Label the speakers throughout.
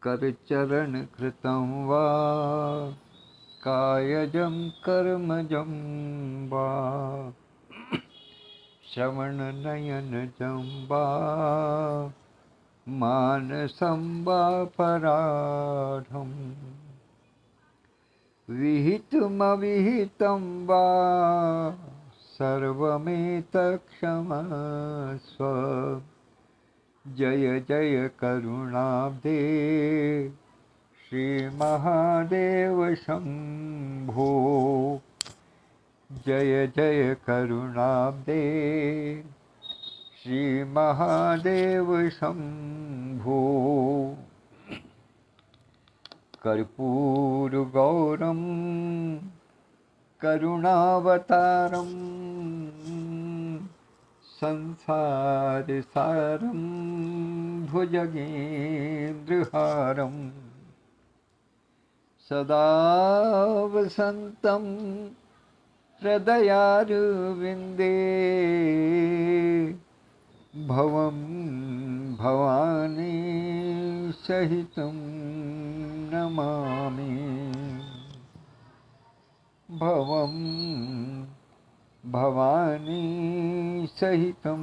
Speaker 1: कर चरण कृतं वा कायजं कर्मजं वा श्रवणनयनजं वा मानसं वा पराधम् विहितमविहितं वा सर्वमेतत्क्षमस्व जय जय करुणाब्धे श्रीमहादेव शम्भो जय जय करुणाब्धे श्रीमहादेव शम्भो कर्पूरगौरं करुणावतारं संसारसारं भुजगेन्द्रहारं सदा वसन्तं हृदयारविन्दे भवं भवानी सहितं नमामि भवं भवानी सहितं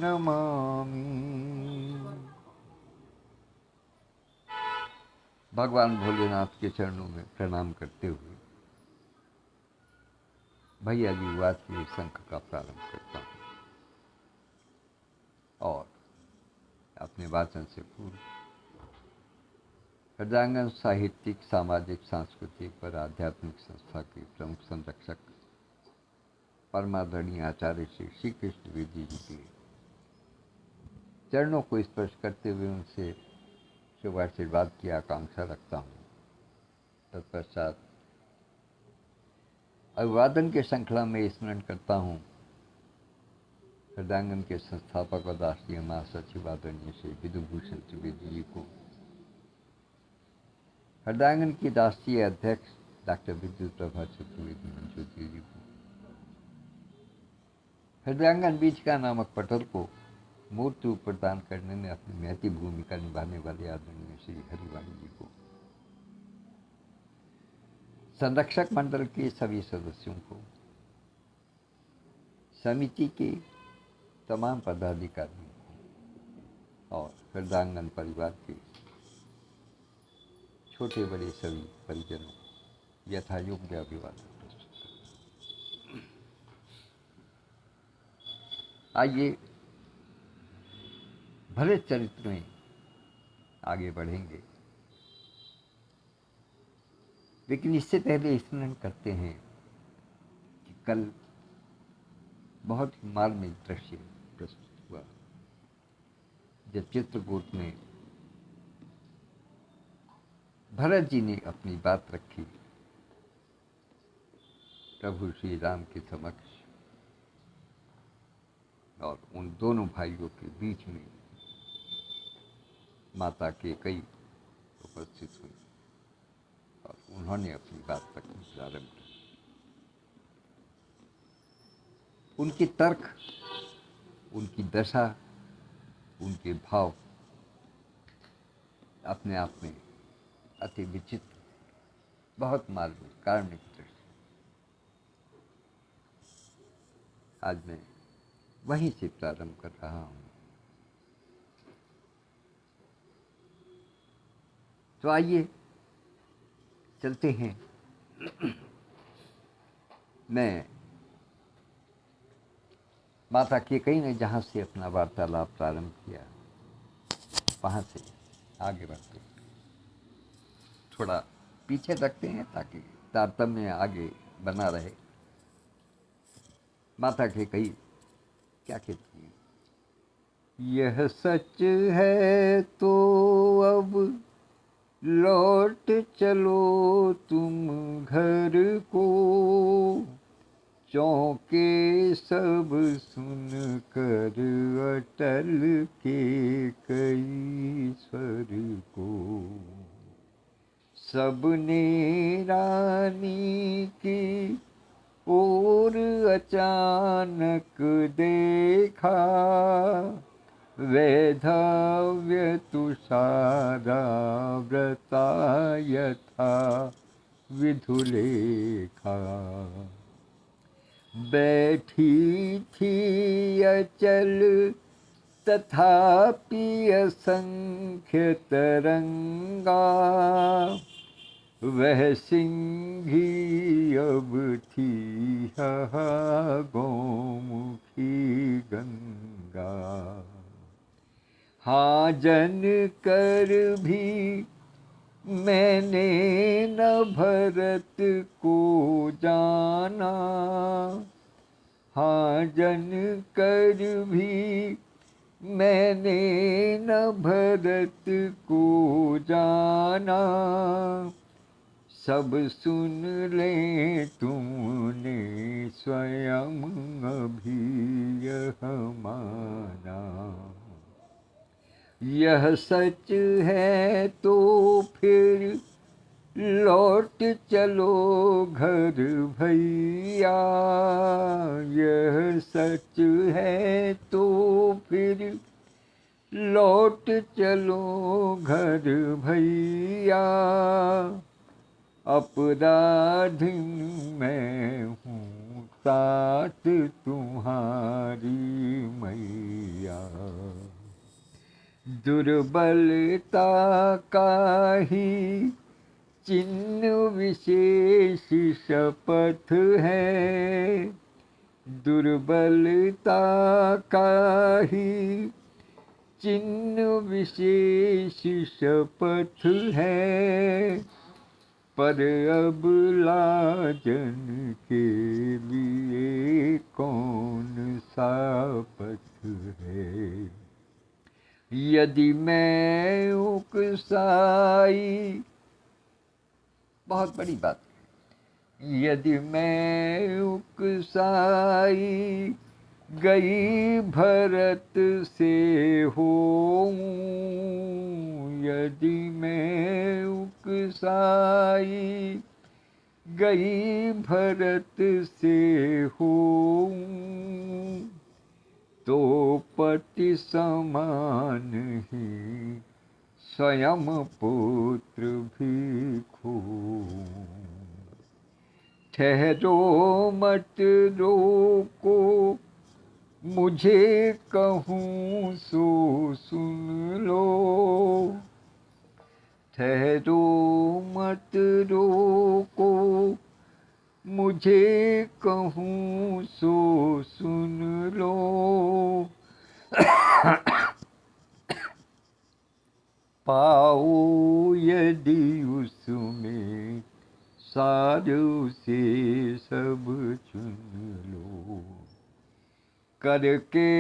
Speaker 1: नमामि। भगवान भोलेनाथ के चरणों में प्रणाम करते हुए भैया जी वाद के शंख का प्रारंभ करता हूँ और अपने वाचन से पूर्व हृदयांगन साहित्यिक सामाजिक सांस्कृतिक व आध्यात्मिक संस्था के प्रमुख संरक्षक परमादरणीय आचार्य श्री कृष्ण द्विवेदी जी के चरणों को स्पर्श करते हुए उनसे शुभ आशीर्वाद की आकांक्षा रखता हूँ। तत्पश्चात अभिवादन के श्रृंखला में स्मरण करता हूँ हृदयांगन के संस्थापक और राष्ट्रीय महासचिव आदरणीय श्री विधुभूषण त्रिवेदी जी को, हृदयांगन की राष्ट्रीय अध्यक्ष डॉक्टर विद्युत प्रभा चतुर्वेदी मंजूरी जी को, हृदयांगन बीजिका नामक पटल को मूर्त रूप प्रदान करने में अपनी महती भूमिका निभाने वाले आदरणीय श्री हरिवाणी जी को, संरक्षक मंडल के सभी सदस्यों को, समिति के तमाम पदाधिकारियों को और हृदयांगन परिवार के छोटे बड़े सभी परिजनों यथा योग्य अभिवादन प्रस्तुत करता। आइए भले चरित्र में आगे बढ़ेंगे, लेकिन इससे पहले स्मरण करते हैं कि कल बहुत ही मार्मिक दृश्य प्रस्तुत हुआ जब चित्रकूट में भरत जी ने अपनी बात रखी प्रभु श्री राम के समक्ष और उन दोनों भाइयों के बीच में माता कैकेयी उपस्थित हुई और उन्होंने अपनी बात रखनी प्रारंभ की। उनके तर्क, उनकी दशा, उनके भाव अपने आप में अति विचित्र, बहुत मार्मिक कार्मिक दृश्य। आज मैं वहीं से प्रारंभ कर रहा हूँ। तो आइए चलते हैं। मैं माता कैकेयी ने जहाँ से अपना वार्तालाप प्रारंभ किया वहाँ से आगे बढ़ते हैं। थोड़ा पीछे रखते हैं ताकि तारतम्य आगे बना रहे। माता कैकेयी क्या कहती है? यह सच है तो अब लौट चलो तुम घर को, चौके सब सुन कर अटल के कई स्वर को, सबने रानी की ओर अचानक देखा, वैधव्य तुषारा व्रता यथा विधुलेखा। बैठी थी अचल तथापि असंख्य तरंगा। वह सिंही अब थी गौमुखी गंगा। हाँ जन कर भी मैंने न भरत को जाना। हाँ जन कर भी मैंने न भरत को जाना। सब सुन ले तुमने स्वयं अभी यह माना। यह सच है तो फिर लौट चलो घर भैया। यह सच है तो फिर लौट चलो घर भैया। अपराधीन मैं हूँ तात तुम्हारी मैया। दुर्बलता का ही चिन्ह विशेष शपथ है। दुर्बलता का ही चिन्ह विशेष शपथ है। पर अब लाजन के लिए कौन सा पथ है। यदि मैं उकसाई, बहुत बड़ी बात, यदि मैं उकसाई गई भरत से होऊं। यदि मैं उकसाई गई भरत से होऊं। तो पति समान ही स्वयं पुत्र भी खोऊं। ठहरो मत रोको मुझे कहूँ सो सुन लो। ठहरो मत रोको मुझे कहूँ सो सुन लो। पाओ यदि उसमें साधु से सब चुन लो। करके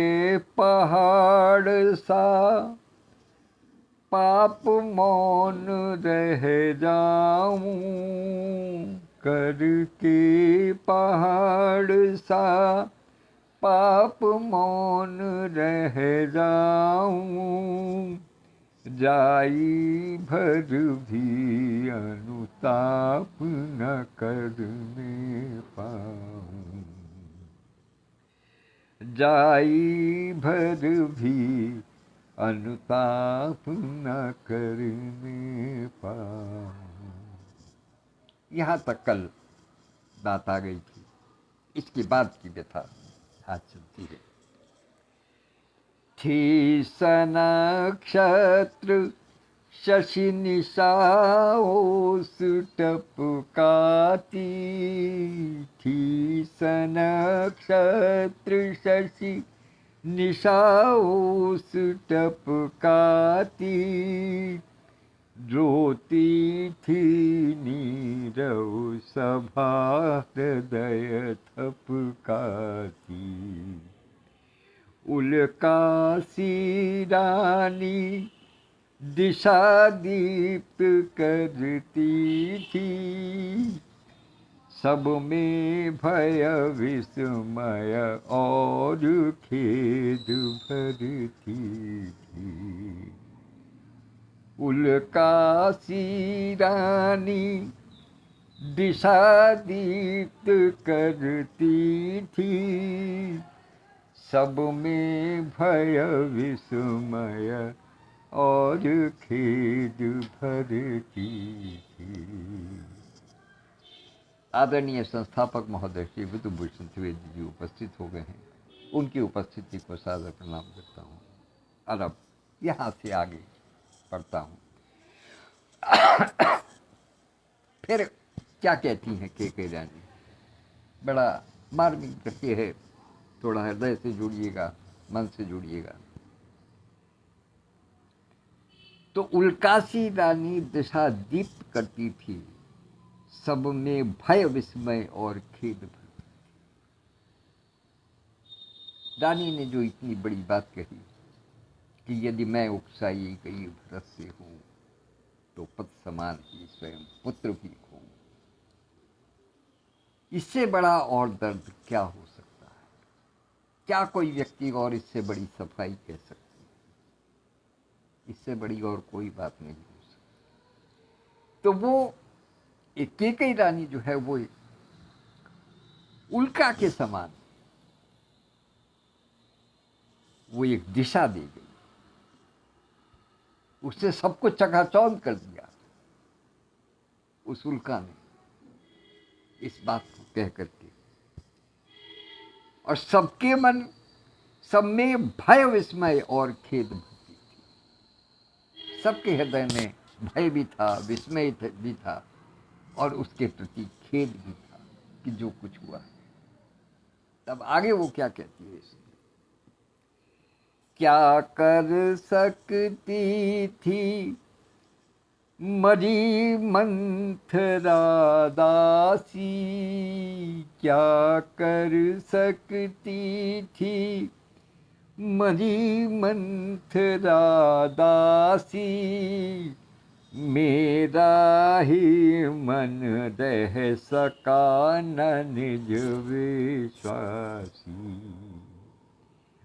Speaker 1: पहाड़ सा पाप मौन रह जाऊं। करके पहाड़ सा पाप मौन रह जाऊं। जाई भर भी अनुताप न करने पाऊं। जाई भर भी अनुताप न करने पाऊं। यहाँ तक कल बात आ गई थी। इसके बाद की व्यथा आज चलती है। थी सन नक्षत्र शशि निशाओस टपकाती। थी सन नक्षत्र शशि निशाओस टपकाती। रोती थी नीरव सभा हृदय थपकाती। उल्कासी रानी दिशा दीप्त करती थी। सब में भय विस्मय और खेद भरती थी। उल्कासी रानी दिशा दीप्त करती थी। सब में भय विस्मय और खेद भरती थी। आदरणीय संस्थापक महोदय श्री विधुभूषण त्रिवेदी जी उपस्थित हो गए हैं, उनकी उपस्थिति को सादर प्रणाम करता हूँ। और अब यहाँ से आगे पढ़ता हूँ। फिर क्या कहती हैं के रानी, बड़ा मार्मिक दृश्य है, थोड़ा हृदय से जुड़िएगा, मन से जुड़िएगा। तो उल्कासी रानी दिशा दीप्त करती थी, सब में भय विस्मय और खेद भर। रानी ने जो इतनी बड़ी बात कही कि यदि मैं उकसाई गई भरत से हूं तो पत समान ही स्वयं पुत्र भी हूं, इससे बड़ा और दर्द क्या हो सकता है? क्या कोई व्यक्ति और इससे बड़ी सफाई कह सकता है? इससे बड़ी और कोई बात नहीं हो सकती। तो वो एक केकई रानी जो है वो उल्का के समान, वो एक दिशा दे गई, उससे सबको चकाचौंध कर दिया उस उल्का ने इस बात को कह करके। और सबके मन, सब में भय विस्मय और खेद भरती थी। सबके हृदय में भय भी था, विस्मय भी था, और उसके प्रति खेद भी था कि जो कुछ हुआ। तब आगे वो क्या कहती है इसमें, क्या कर सकती थी मरी मंथरा दासी, क्या कर सकती थी मरी मंथरा दासी, मेरा ही मन रह सका न निज विश्वासी,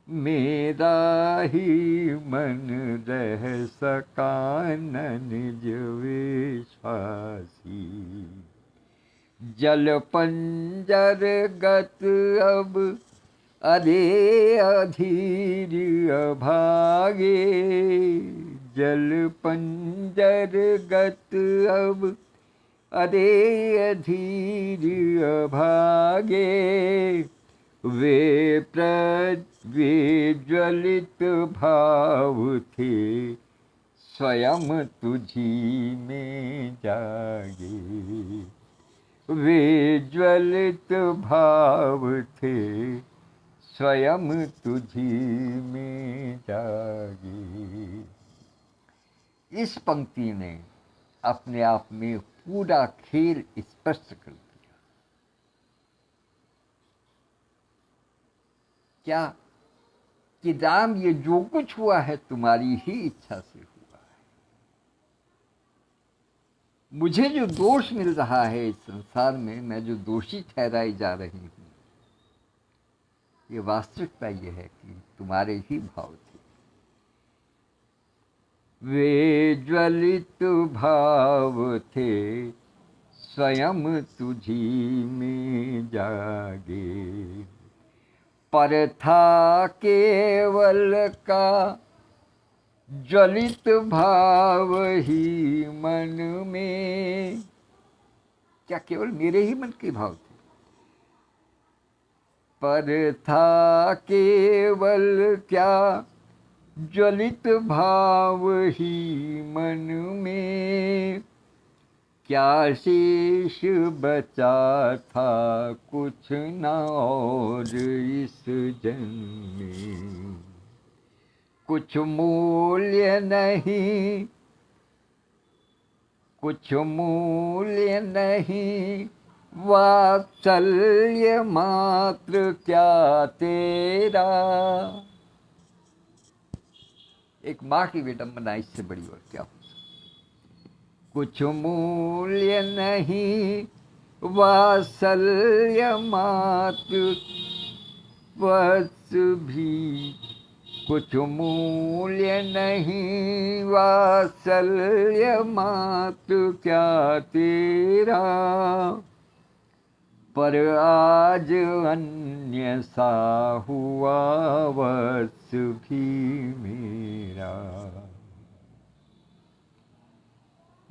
Speaker 1: मेरा ही मन रह सका न निज विश्वासी, जल पंजर गत अब अरे अधीर अभागे, जल पंजर गत अब अरे अधीर अभागे, वे ज्वलित भाव थे स्वयं तुझी में जागे, वे ज्वलित भाव थे स्वयं तुझी में जागे। इस पंक्ति ने अपने आप में पूरा खेल स्पष्ट कर दिया। क्या कि राम, ये जो कुछ हुआ है तुम्हारी ही इच्छा से हुआ है। मुझे जो दोष मिल रहा है इस संसार में, मैं जो दोषी ठहराई जा रही हूं, ये वास्तविकता ये है कि तुम्हारे ही भाव थे। वे ज्वलित भाव थे स्वयं तुझी में जागे, पर था केवल का ज्वलित भाव ही मन में। क्या केवल मेरे ही मन के भाव थे? पर था केवल क्या ज्वलित भाव ही मन में, क्या शेष बचा था कुछ न और इस जन्म में, कुछ मूल्य नहीं, कुछ मूल्य नहीं, वात्सल्य मात्र क्या तेरा। एक माँ की विडंबना इससे बड़ी और क्या हो सकती। कुछ मूल्य नहीं, वात्सल्य मात्र वत्स भी, कुछ मूल्य नहीं, वात्सल्य मात्र क्या तेरा, पर आज अन्य सा हुआ वत्स भी मेरा।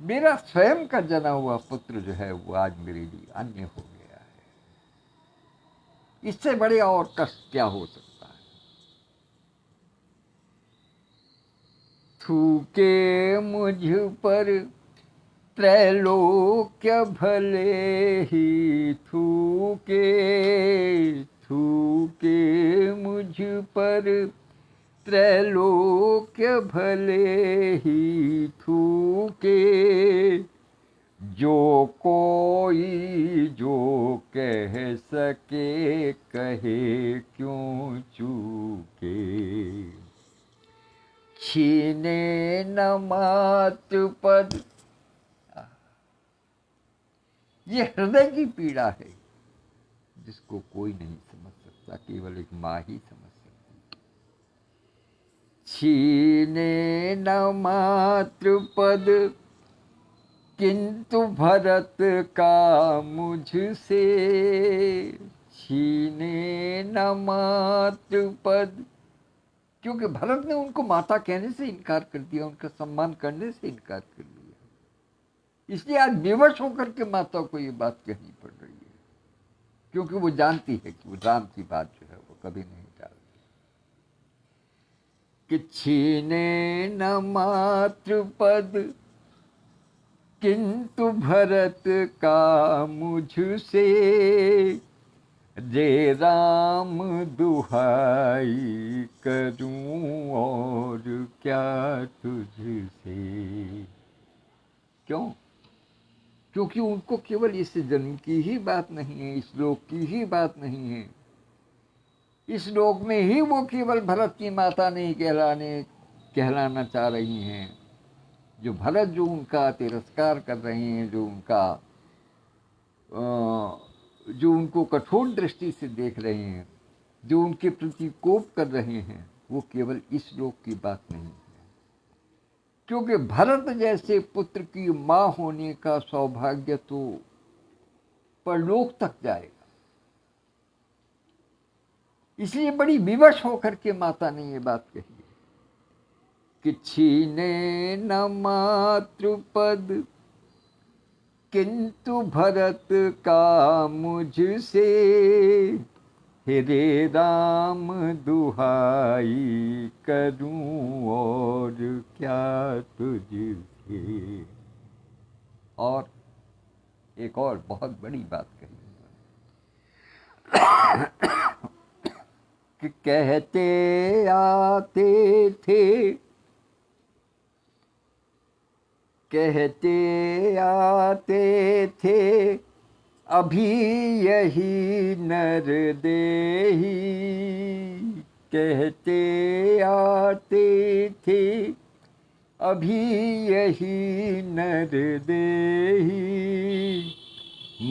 Speaker 1: मेरा स्वयं का जना हुआ पुत्र जो है वो आज मेरे लिए अन्य हो गया है। इससे बड़े और कष्ट क्या हो सकता है। थूके मुझ पर त्रैलोक्य भले ही थूके, थूके मुझ पर त्रैलोक्य भले ही थूके, जो कोई जो कह सके कहे क्यों चूके। छीने न मात्र पद, ये हृदय की पीड़ा है जिसको कोई नहीं समझ सकता, केवल एक माँ ही समझ सकती। छीने न मात्र पद किंतु भरत का मुझसे, छीने न मात्र पद, क्योंकि भरत ने उनको माता कहने से इनकार कर दिया, उनका सम्मान करने से इनकार कर दिया। इसलिए आज विवश होकर के माता को ये बात कहनी पड़ रही है, क्योंकि वो जानती है कि वो राम की बात जो है वो कभी नहीं टालती। कि छीने न मात्र पद किंतु भरत का मुझसे, रे राम दुहाई करूं और क्या तुझसे। क्यों? क्योंकि उनको केवल इस जन्म की ही बात नहीं है, इस लोक की ही बात नहीं है। इस लोक में ही वो केवल भरत की माता नहीं कहलाना चाह रही हैं। जो भरत जो उनका तिरस्कार कर रहे हैं, जो उनको कठोर दृष्टि से देख रहे हैं, जो उनके प्रति कोप कर रहे हैं, वो केवल इस लोक की बात नहीं है। क्योंकि भरत जैसे पुत्र की माँ होने का सौभाग्य तो परलोक तक जाएगा। इसलिए बड़ी विवश होकर के माता ने ये बात कही है कि छीने न मातृ पद किंतु भरत का मुझसे, हे राम दुहाई करूं और क्या तुझसे। और एक और बहुत बड़ी बात कही कि कहते आते थे, कहते आते थे अभी यही नर देही, कहते आते थे अभी यही नर देही,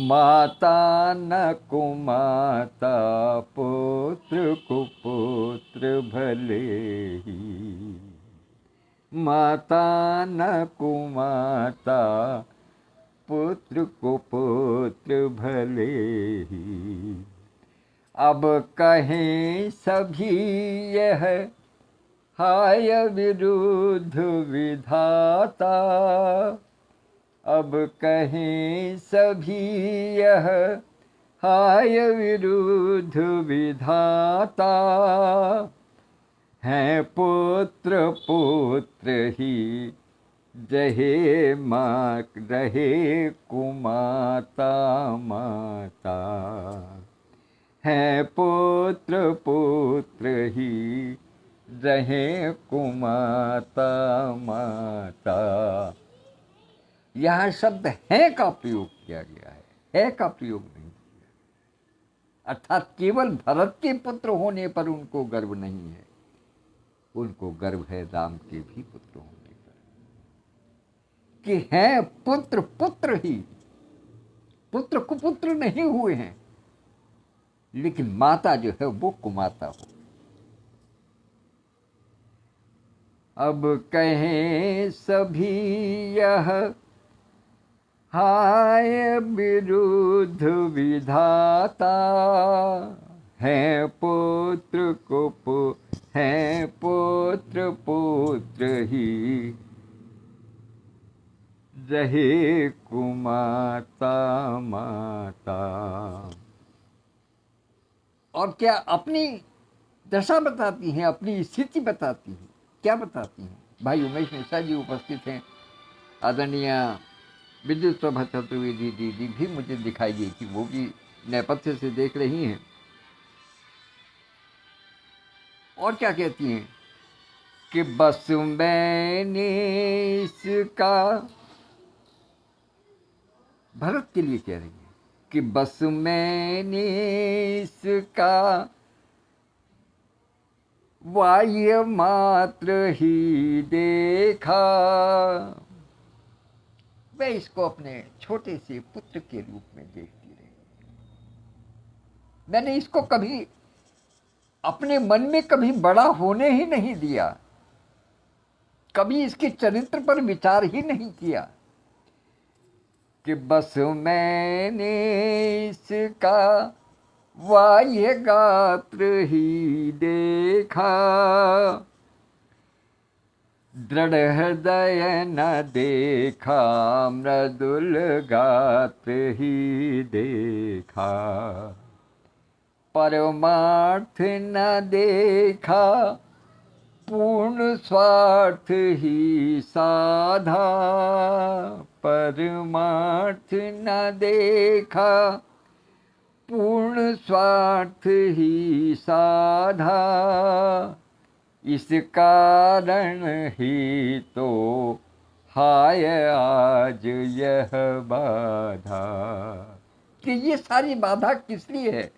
Speaker 1: माता न कुमाता पुत्र कुपुत्र भले ही, माता न कुमाता पुत्र को पुत्र भले ही। अब कहें सभी यह हाय विरुद्ध विधाता, अब कहें सभी यह हाय विरुद्ध विधाता, हैं पुत्र पुत्र ही रहे माँ रहे कुमाता माता, हैं पुत्र पुत्र ही रहे कुमाता माता। यहाँ शब्द है का प्रयोग किया गया है का प्रयोग नहीं किया। अर्थात केवल भरत के पुत्र होने पर उनको गर्व नहीं है, उनको गर्व है राम के भी पुत्र होने कि हैं पुत्र पुत्र ही, पुत्र कुपुत्र नहीं हुए हैं, लेकिन माता जो है वो कुमाता हो। अब कहें सभी यह हाय विरुद्ध विधाता, है पुत्र को है पुत्र पुत्र ही, रहे कुमाता माता। और क्या अपनी दशा बताती हैं, अपनी स्थिति बताती हैं, क्या बताती हैं? भाई उमेश मिश्रा जी उपस्थित हैं, आदरणीय विद्युत प्रभा चतुर्वेदी दीदी भी मुझे दिखाई दी थी, वो भी नेपथ्य से देख रही हैं। और क्या कहती हैं कि बस मैंने इसका, भरत के लिए कह रही है कि बस मैंने इसका वाह्य मात्र ही देखा। मैं इसको अपने छोटे से पुत्र के रूप में देखती रही। मैंने इसको कभी अपने मन में कभी बड़ा होने ही नहीं दिया, कभी इसके चरित्र पर विचार ही नहीं किया कि बस मैंने इसका वाह्य गात्र ही देखा। दृढ़ हृदय न देखा, मृदुल गात्र ही देखा। परमार्थ न देखा, पूर्ण स्वार्थ ही साधा। परमार्थ न देखा, पूर्ण स्वार्थ ही साधा। इस कारण ही तो हाय आज यह बाधा। कि ये सारी बाधा किस लिए है?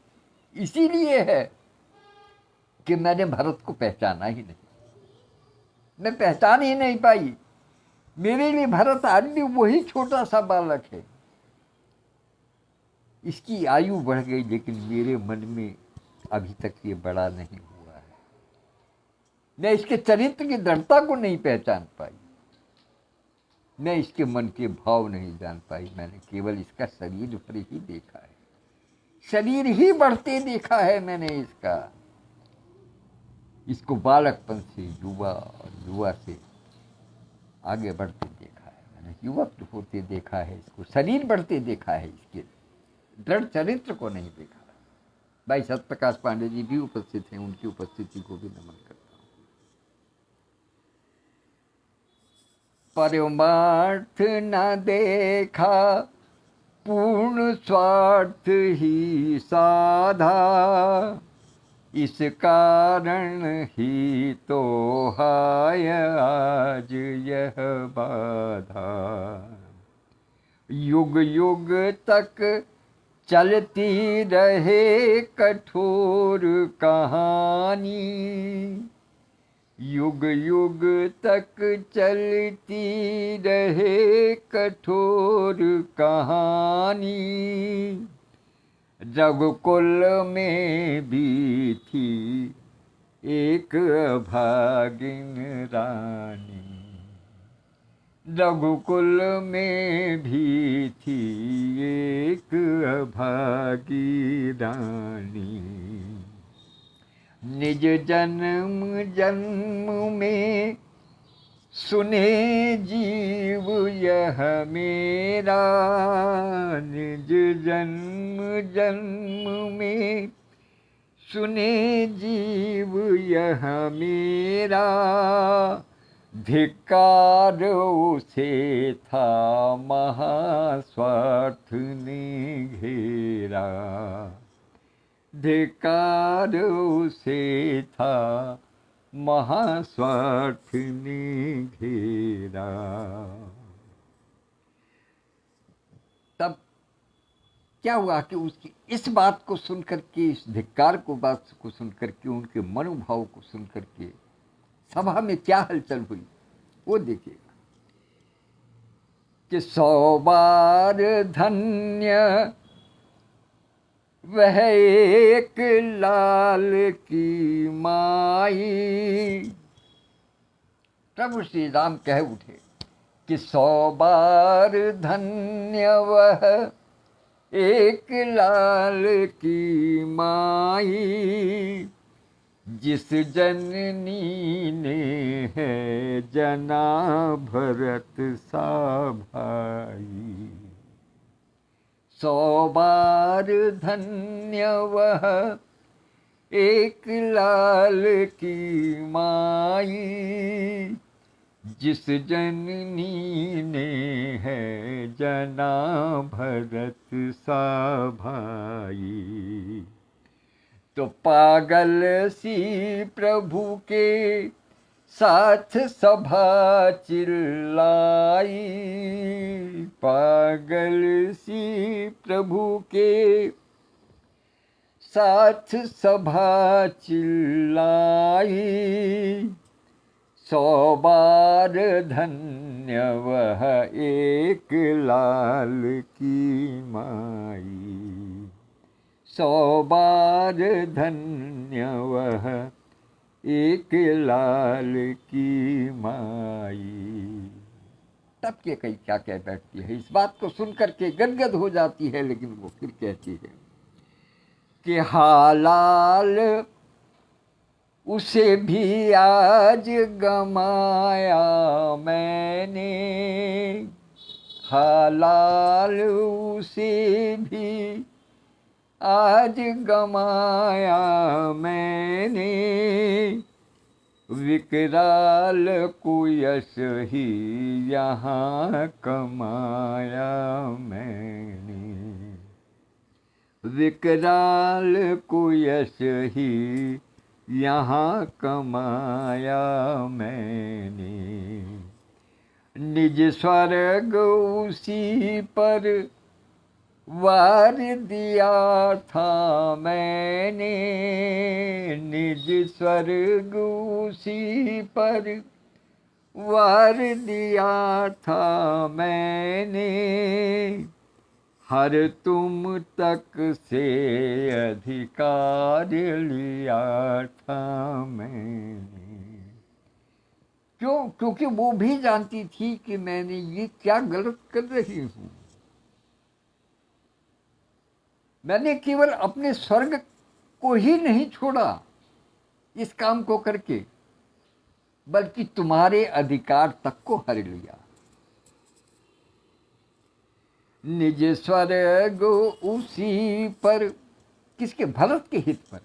Speaker 1: इसीलिए है कि मैंने भरत को पहचाना ही नहीं, मैं पहचान ही नहीं पाई। मेरे लिए भरत आज भी वही छोटा सा बालक है। इसकी आयु बढ़ गई, लेकिन मेरे मन में अभी तक ये बड़ा नहीं हुआ है। मैं इसके चरित्र की दृढ़ता को नहीं पहचान पाई, मैं इसके मन के भाव नहीं जान पाई। मैंने केवल इसका शरीर पर ही देखा है, शरीर ही बढ़ते देखा है मैंने इसको बालकपन से युवा और युवा से आगे बढ़ते देखा है मैंने, युवक होते देखा है, इसको शरीर बढ़ते देखा है, इसके दृढ़ चरित्र को नहीं देखा। भाई सत्यप्रकाश पांडे जी भी उपस्थित हैं, उनकी उपस्थिति को भी नमन करता हूँ। परमार्थ न देखा, पूर्ण स्वार्थ ही साधा। इस कारण ही तो हाय आज यह बाधा। युग युग तक चलती रहे कठोर कहानी। युग युग तक चलती रहे कठोर कहानी। रघुकुल में भी थी एक अभागिन रानी। रघुकुल में भी थी एक अभागी रानी। निज जन्म जन्म में सुने जीव यह मेरा। निज जन्म जन्म में सुने जीव यह मेरा। धिक्कार उसे था महास्वार्थ ने घेरा। धिक्कार उसे था महास्वार्थ ने घेरा। तब क्या हुआ कि उसकी इस बात को सुनकर के, इस धिक्कार को बात को सुनकर के, उनके मनोभाव को सुनकर के सभा में क्या हलचल हुई वो देखिएगा। कि 100 बार धन्य वह एक लाल की माई। प्रभु श्री राम कह उठे कि 100 बार धन्य वह एक लाल की माई, जिस जननी ने है जना भरत सा भाई। 100 बार धन्य वह एक लाल की माई, जिस जननी ने है जना भरत सा भाई। तो पागल सी प्रभु के साथ सभा चिल्लाई, पागल सी प्रभु के साथ सभा चिल्लाई। 100 बार धन्य वह एक लाल की माई, 100 बार धन्य वह एक लाल की माई। तब के कई क्या कह बैठती है, इस बात को सुनकर के गदगद हो जाती है, लेकिन वो फिर कहती है कि हालाल उसे भी आज गमाया मैंने, हालाल उसे भी आज गमाया मैंने, विकराल को यश ही यहाँ कमाया मैंने, विकराल को यश ही यहाँ कमाया मैंने। निज स्वर्ग उसी पर वार दिया था मैंने, निज स्वर्ग उसी पर वार दिया था मैंने, हर तुम तक से अधिकार लिया था मैंने। क्यों? क्योंकि वो भी जानती थी कि मैंने ये क्या गलत कर रही हूँ। मैंने केवल अपने स्वर्ग को ही नहीं छोड़ा इस काम को करके, बल्कि तुम्हारे अधिकार तक को हर लिया। निज स्वर्ग उसी पर, किसके? भरत के हित पर,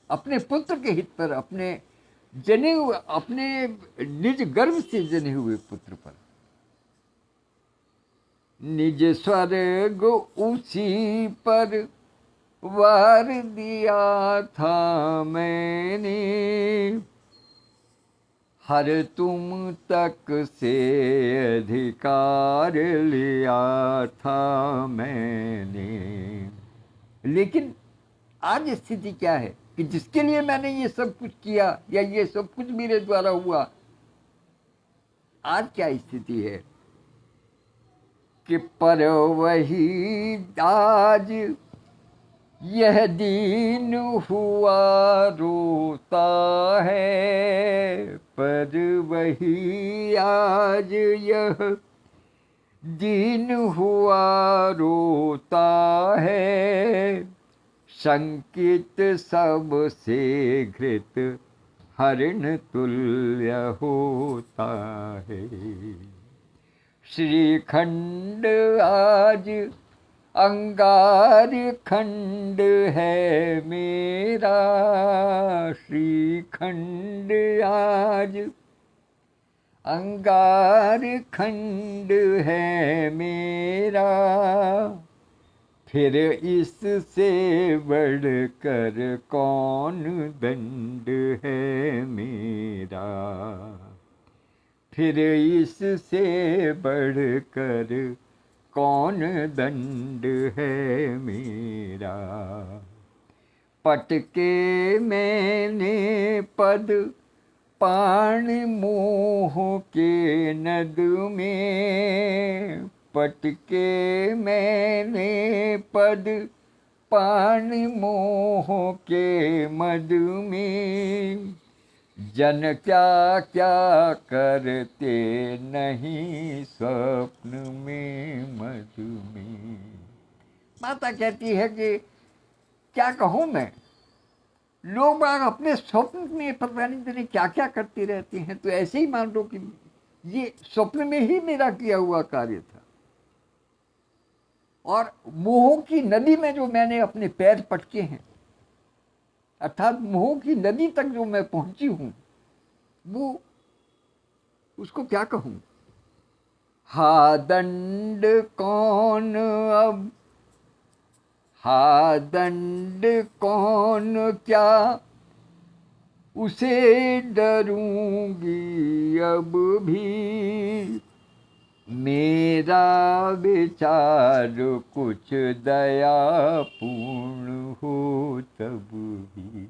Speaker 1: अपने पुत्र के हित पर, अपने जने हुए, अपने निज गर्भ से जने हुए पुत्र पर। निज स्वर्ग उसी पर वार दिया था मैंने, हर तुम तक से अधिकार लिया था मैंने। लेकिन आज स्थिति क्या है कि जिसके लिए मैंने ये सब कुछ किया या ये सब कुछ मेरे द्वारा हुआ, आज क्या स्थिति है कि पर वही आज यह दीन हुआ रोता है, पर वही आज यह दीन हुआ रोता है, संकित सबसे घृत हरिण तुल्य होता है। श्रीखंड आज अंगार खंड है मेरा, श्रीखंड आज अंगार खंड है मेरा, फिर इससे बढ़कर कौन दंड है मेरा, फिर इससे बढ़कर कौन दंड है मेरा। पटके मैंने पद पाण मोह के नद में, पटके मैंने पद पाण मोह के मद में, जन क्या क्या करते नहीं स्वप्न में मधु में। माता कहती है कि क्या कहूँ मैं, लोग बाग अपने स्वप्न में पता नहीं जाने क्या क्या करते रहते हैं, तो ऐसे ही मान लो कि ये स्वप्न में ही मेरा किया हुआ कार्य था। और मोह की नदी में जो मैंने अपने पैर पटके हैं, अर्थात मोह की नदी तक जो मैं पहुंची हूं, वो उसको क्या कहूं। हा दंड कौन अब, हा दंड कौन क्या उसे डरूंगी अब भी, मेरा विचार कुछ दया पूर्ण हो तब भी।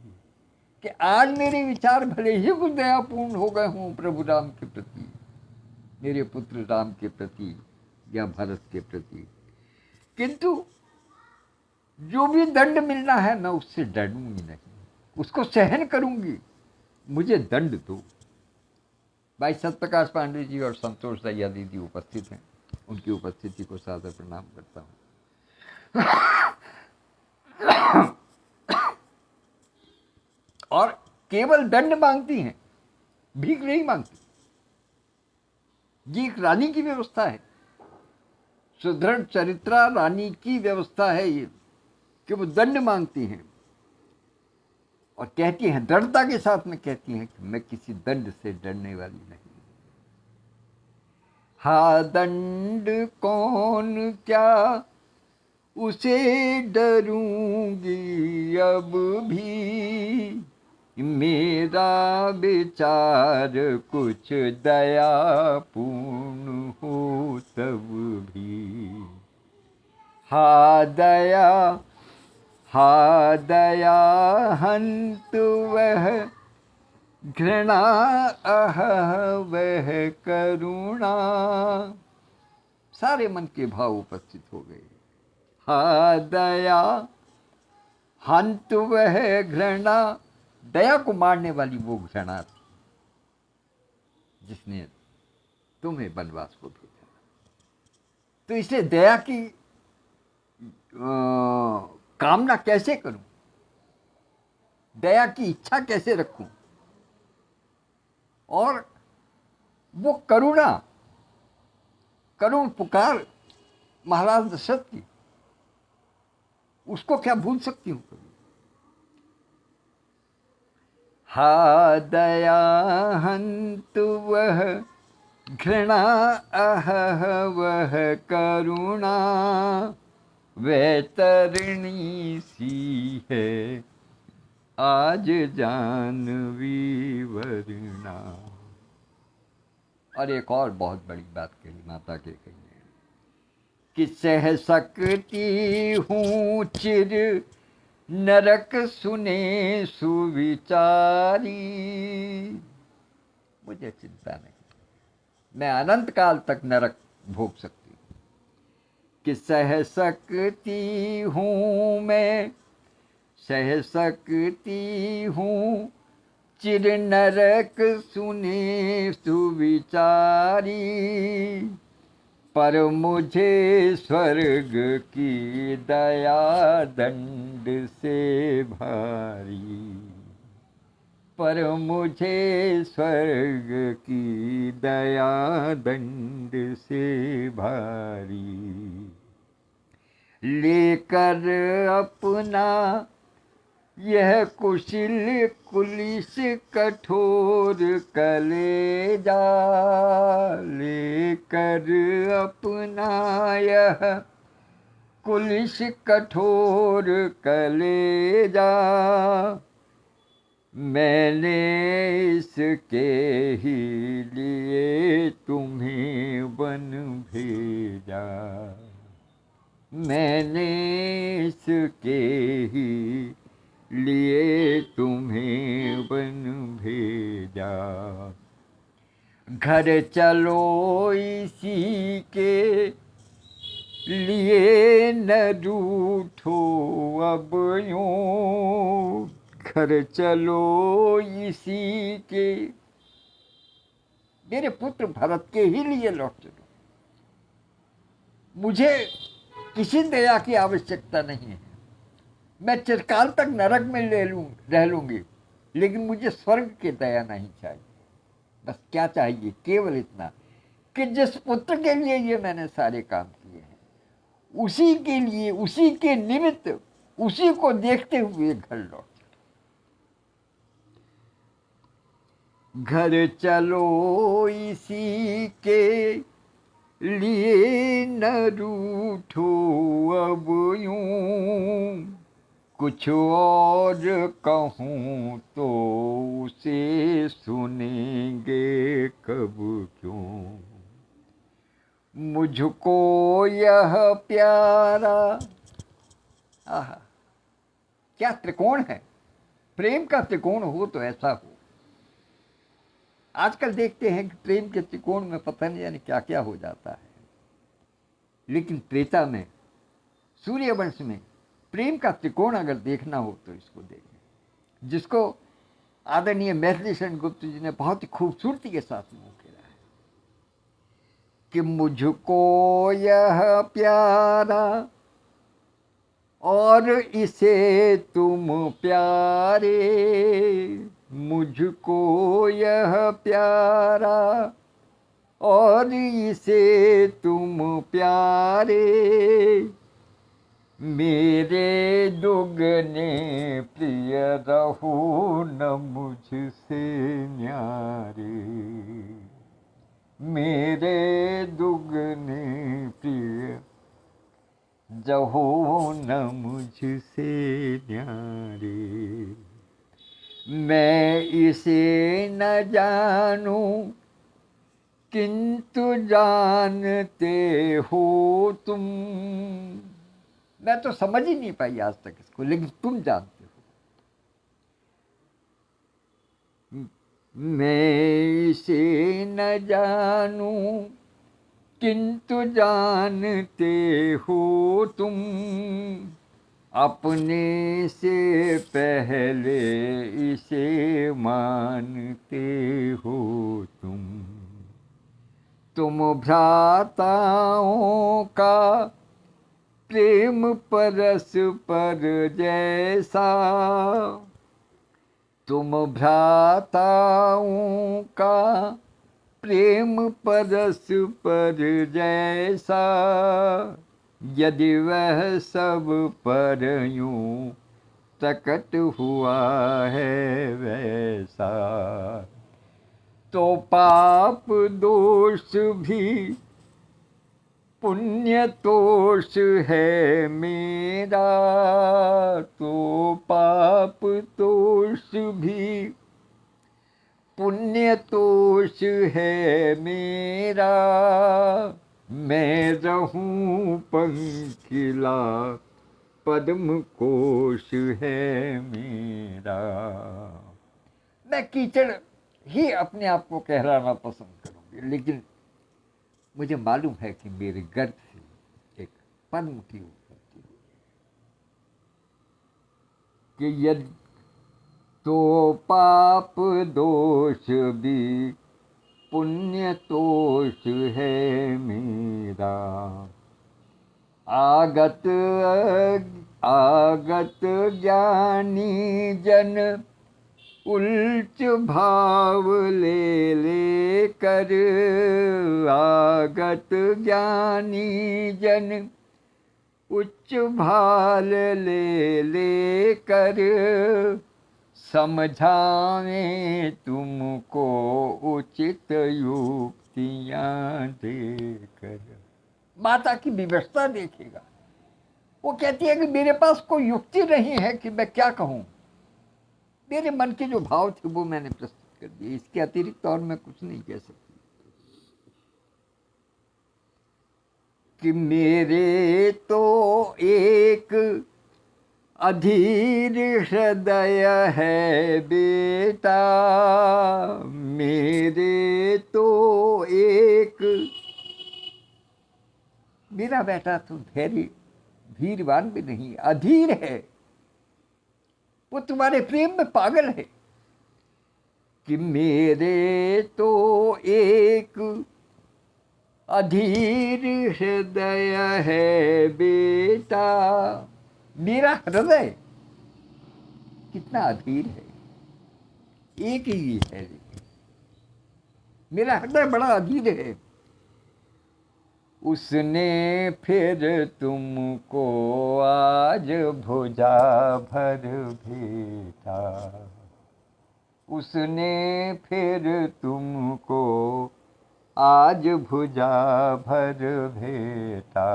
Speaker 1: कि आज मेरे विचार भले ही कुछ दयापूर्ण हो गए हों प्रभु राम के प्रति, मेरे पुत्र राम के प्रति या भरत के प्रति, किंतु जो भी दंड मिलना है मैं उससे डरूंगी नहीं, उसको सहन करूंगी, मुझे दंड दो। भाई सत्यप्रकाश पांडे जी और संतोष दया दीदी उपस्थित हैं, उनकी उपस्थिति को सादर प्रणाम करता हूं। और केवल दंड मांगती हैं, भीख नहीं मांगती। ये एक रानी की व्यवस्था है, सुदृढ़ चरित्रा रानी की व्यवस्था है ये, कि वो दंड मांगती हैं और कहती हैं, दृढ़ता के साथ में कहती हैं कि मैं किसी दंड से डरने वाली नहीं। हा दंड कौन क्या उसे डरूंगी अब भी, मेरा विचार कुछ दया पूर्ण हो तब भी। हा दया हंत वह घृणा अह वह करुणा। सारे मन के भाव उपस्थित हो गए। हा दया हंत वह घृणा, दया को मारने वाली वो घृणा थी जिसने तुम्हें वनवास को भेजा। तो इसलिए दया की कामना कैसे करूं, दया की इच्छा कैसे रखूं, और वो करुणा, करुण पुकार महाराज दशरथ की, उसको क्या भूल सकती हूं कभी। हा दया हंतु वह घृणा अह वह करुणा, वैतरणी सी है आज जानवी वरुणा। और एक और बहुत बड़ी बात कही माता के कही कि सह सकती हूँ चिर नरक सुने सुविचारी। मुझे चिंता नहीं, मैं अनंत काल तक नरक भोग सकती हूँ। कि सह सकती हूँ मैं, सह सकती हूँ चिर नरक सुने सुविचारी, पर मुझे स्वर्ग की दया दंड से भारी, पर मुझे स्वर्ग की दया दंड से भारी। लेकर अपना यह कुशिल कुलिस कठोर कलेजा, लेकर अपना यह कुलिस कठोर कलेजा, मैंने इसके ही लिए तुम्हें वन भेजा, मैंने इसके ही लिए तुम्हें वन भेजा। घर चलो इसी के लिए न रूठो अब यूं, घर चलो इसी के, मेरे पुत्र भरत के ही लिए लौट चलो। मुझे किसी दया की आवश्यकता नहीं है, मैं चिरकाल तक नरक में रह लूंगी, लेकिन मुझे स्वर्ग की दया नहीं चाहिए। बस क्या चाहिए, केवल इतना कि जिस पुत्र के लिए ये मैंने सारे काम किए हैं, उसी के लिए, उसी के निमित्त, उसी को देखते हुए घर लौट। घर चलो इसी के लिए न रूठो अब यूं, कुछ और कहूँ तो उसे सुनेंगे कब क्यों। मुझको यह प्यारा, आहा क्या त्रिकोण है, प्रेम का त्रिकोण हो तो ऐसा हो। आजकल देखते हैं कि प्रेम के त्रिकोण में पता नहीं जाने क्या क्या हो जाता है, लेकिन त्रेता में, सूर्यवंश में प्रेम का त्रिकोण अगर देखना हो तो इसको देखें, जिसको आदरणीय मैथिली शरण गुप्त जी ने बहुत ही खूबसूरती के साथ मुंह खेला है कि मुझको यह प्यारा और इसे तुम प्यारे, मुझको यह प्यारा और इसे तुम प्यारे, मेरे दुगने प्रिय रहो न मुझसे न्यारे, मेरे दुगने प्रिय जहो न मुझसे न्यारे। मैं इसे न जानूं किंतु जानते हो तुम, मैं तो समझ ही नहीं पाई आज तक इसको, लेकिन तुम जानते हो। मैं इसे न जानूं किंतु जानते हो तुम, अपने से पहले इसे मानते हो तुम भ्राताओं का प्रेम परस पर जैसा, तुम भ्राताओं का प्रेम परस पर जैसा, यदि वह सब पर यूं प्रकट हुआ है वैसा, तो पाप दोष भी पुण्य दोष है मेरा, तो पाप दोष भी पुण्य दोष है मेरा, मैं रहूं पंखिला पद्म कोश है मेरा। मैं कीचड़ ही अपने आप को कहलाना पसंद करूंगी, लेकिन मुझे मालूम है कि मेरे गर्भ से एक पद्म की उत्पत्ति हुई, कि यदि तो पाप दोष भी पुण्य दोष है मेरा, आगत आगत ज्ञानी जन उल्च भाव ले ले कर, आगत ज्ञानी जन उच्च भाल ले ले कर, समझावे तुमको उचित युक्तियां देकर। माता की विवशता देखेगा, वो कहती है कि मेरे पास कोई युक्ति नहीं है कि मैं क्या कहूं, मेरे मन के जो भाव थे वो मैंने प्रस्तुत कर दिए, इसके अतिरिक्त और मैं कुछ नहीं कह सकती। कि मेरे तो एक अधीर हृदय है बेटा, मेरे तो एक, मेरा बेटा तो धैर्य धीरवान भी नहीं, अधीर है, वो तुम्हारे प्रेम में पागल है कि मेरे तो एक अधीर हृदय है बेटा। मेरा हृदय कितना अधीर है, एक ही है, मेरा हृदय बड़ा अधीर है। उसने फिर तुमको आज भुजा भर भेटा। उसने फिर तुमको आज भुजा भर भेटा।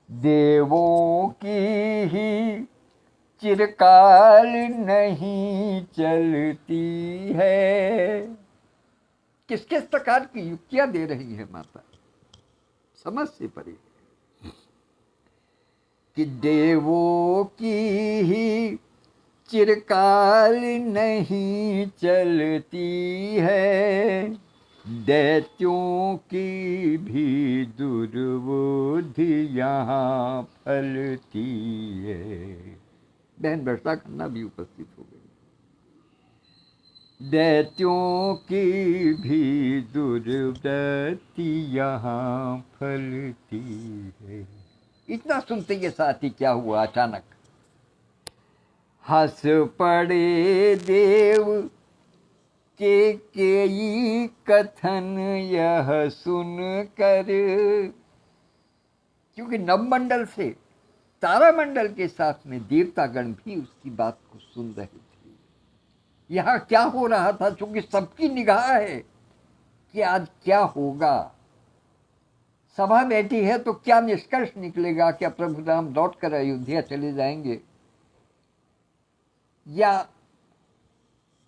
Speaker 1: देवों की ही चिरकाल नहीं चलती है। किस किस प्रकार की युक्तियां दे रही है माता, समझ से परे कि देवों की ही चिरकाल नहीं चलती है। दैत्यों की भी दुर्बुद्धि यहाँ फलती है। बहन वर्षा खन्ना भी उपस्थित हो गई। दैत्यों की भी दुर्वृत्ति यहाँ फलती है। इतना सुनते ये साथी क्या हुआ, अचानक हंस पड़े देव के कथन यह सुनकर। क्योंकि नवमंडल से तारामंडल के साथ में देवतागण भी उसकी बात को सुन रहे थे। यहाँ क्या हो रहा था, चूंकि सबकी निगाह है कि आज क्या होगा। सभा बैठी है तो क्या निष्कर्ष निकलेगा, क्या प्रभु राम लौट कर अयोध्या चले जाएंगे या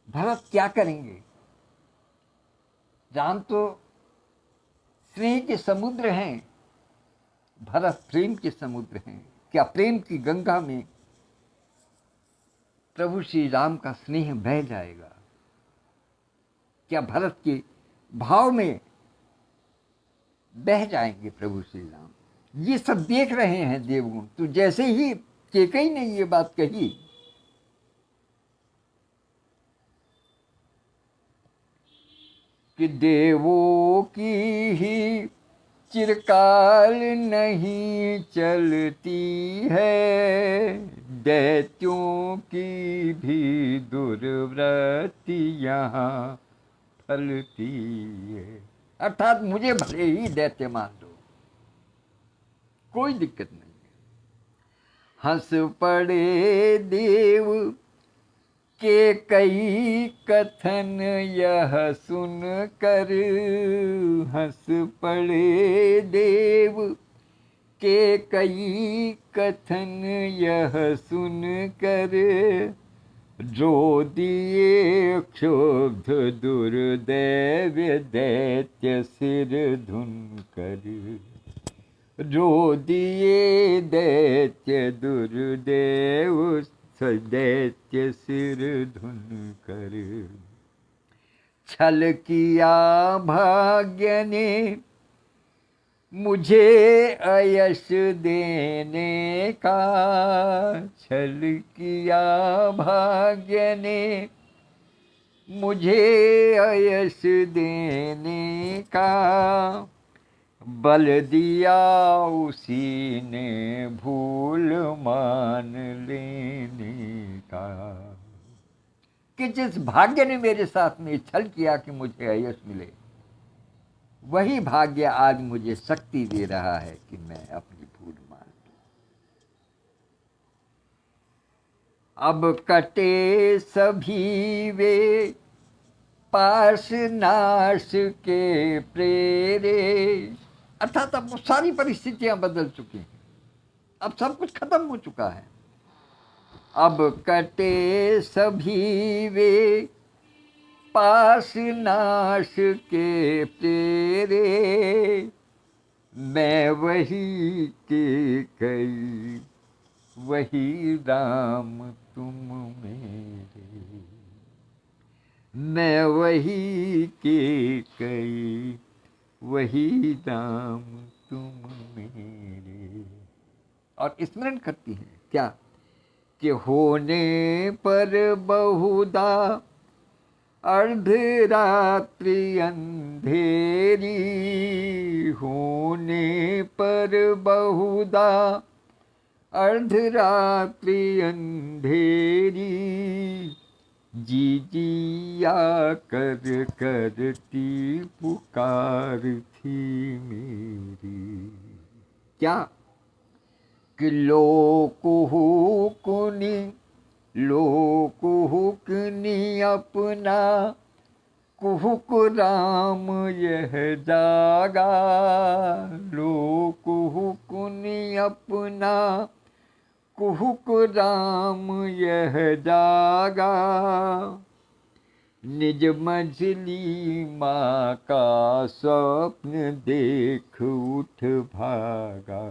Speaker 1: भरत क्या करेंगे। राम तो स्नेह के समुद्र हैं, भरत प्रेम के समुद्र हैं। क्या प्रेम की गंगा में प्रभु श्री राम का स्नेह बह जाएगा? क्या भरत के भाव में बह जाएंगे प्रभु श्री राम? ये सब देख रहे हैं देवगुण। तो जैसे ही कैकेयी ने ये बात कही कि देवों की ही चिरकाल नहीं चलती है। दैत्यों की भी दुर्वृत्ति यहाँ फलती है। अर्थात मुझे भले ही दैत्य मान दो, कोई दिक्कत नहीं है। हंस पड़े देव के कई कथन यह सुन कर। हंस पड़े देव के कई कथन यह सुन कर। रो दिए क्षुब्ध दुर्दैव दैत्य सिर धुन कर। रो दिए दैत्य दुर्दैव दैत्य सिर धुन कर। छल किया भाग्य ने मुझे अयश देने का। छल किया भाग्य ने मुझे अयश देने का। बल दिया उसी ने भूल मान लेने का। कि जिस भाग्य ने मेरे साथ में छल किया कि मुझे अयश मिले, वही भाग्य आज मुझे शक्ति दे रहा है कि मैं अपनी भूल मान लूं। अब कटे सभी वे पास नाश के प्रेरे। अर्थात अब सारी परिस्थितियां बदल चुकी हैं, अब सब कुछ खत्म हो चुका है। अब कटे सभी वे पास नाश के प्रेरे। मैं वही कैकेयी वही राम तुम मेरे। मैं वही कैकेयी वही राम तुम मेरे। और स्मरण करती हैं क्या कि होने पर बहुधा अर्धरात्रि अंधेरी, होने पर बहुधा अर्धरात्रि अंधेरी, जी जिया कर करती पुकार थी मेरी। क्या कि लोकुहुकुनी लोकुहुकनी अपना कुहुक राम यह जागा, लोकुहुकनी अपना कुहुक राम यह जागा, निज मझली माँ का स्वप्न देख उठ भागा,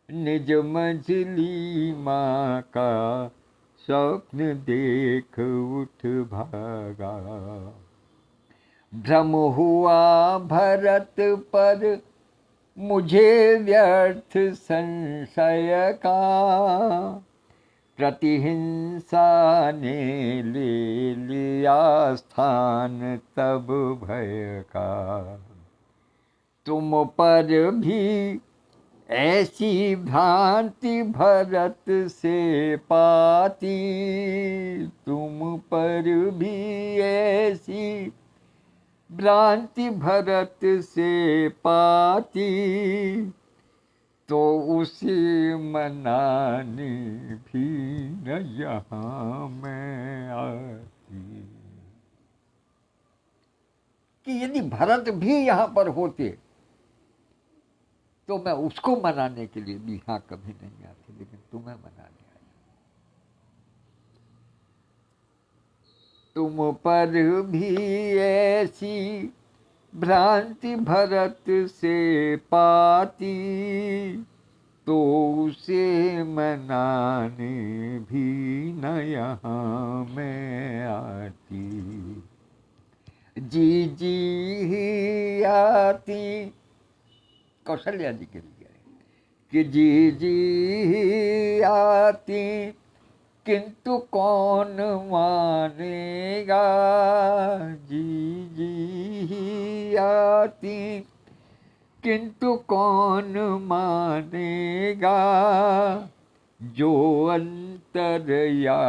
Speaker 1: निज मझली माँ का स्वप्न देख उठ भागा। भ्रम हुआ भरत पर मुझे व्यर्थ संशय का, प्रतिहिंसा ने ले लिया स्थान तब भय का। तुम पर भी ऐसी भ्रांति भरत से पाती, तुम पर भी ऐसी भ्रांति भरत से पाती, तो उसे मनाने भी न यहाँ मैं आती। कि यदि भरत भी यहाँ पर होते तो मैं उसको मनाने के लिए भी यहाँ कभी नहीं आती, लेकिन तुम्हें मनाने आई। तुम पर भी ऐसी भ्रांति भरत से पाती, तो उसे मनाने भी न यहाँ मैं आती। जी जी ही आती, कौशल्या जी के लिए कि जी जी आती, किंतु कौन मानेगा, जी जी आती, किंतु कौन मानेगा, जो अंतर्यामी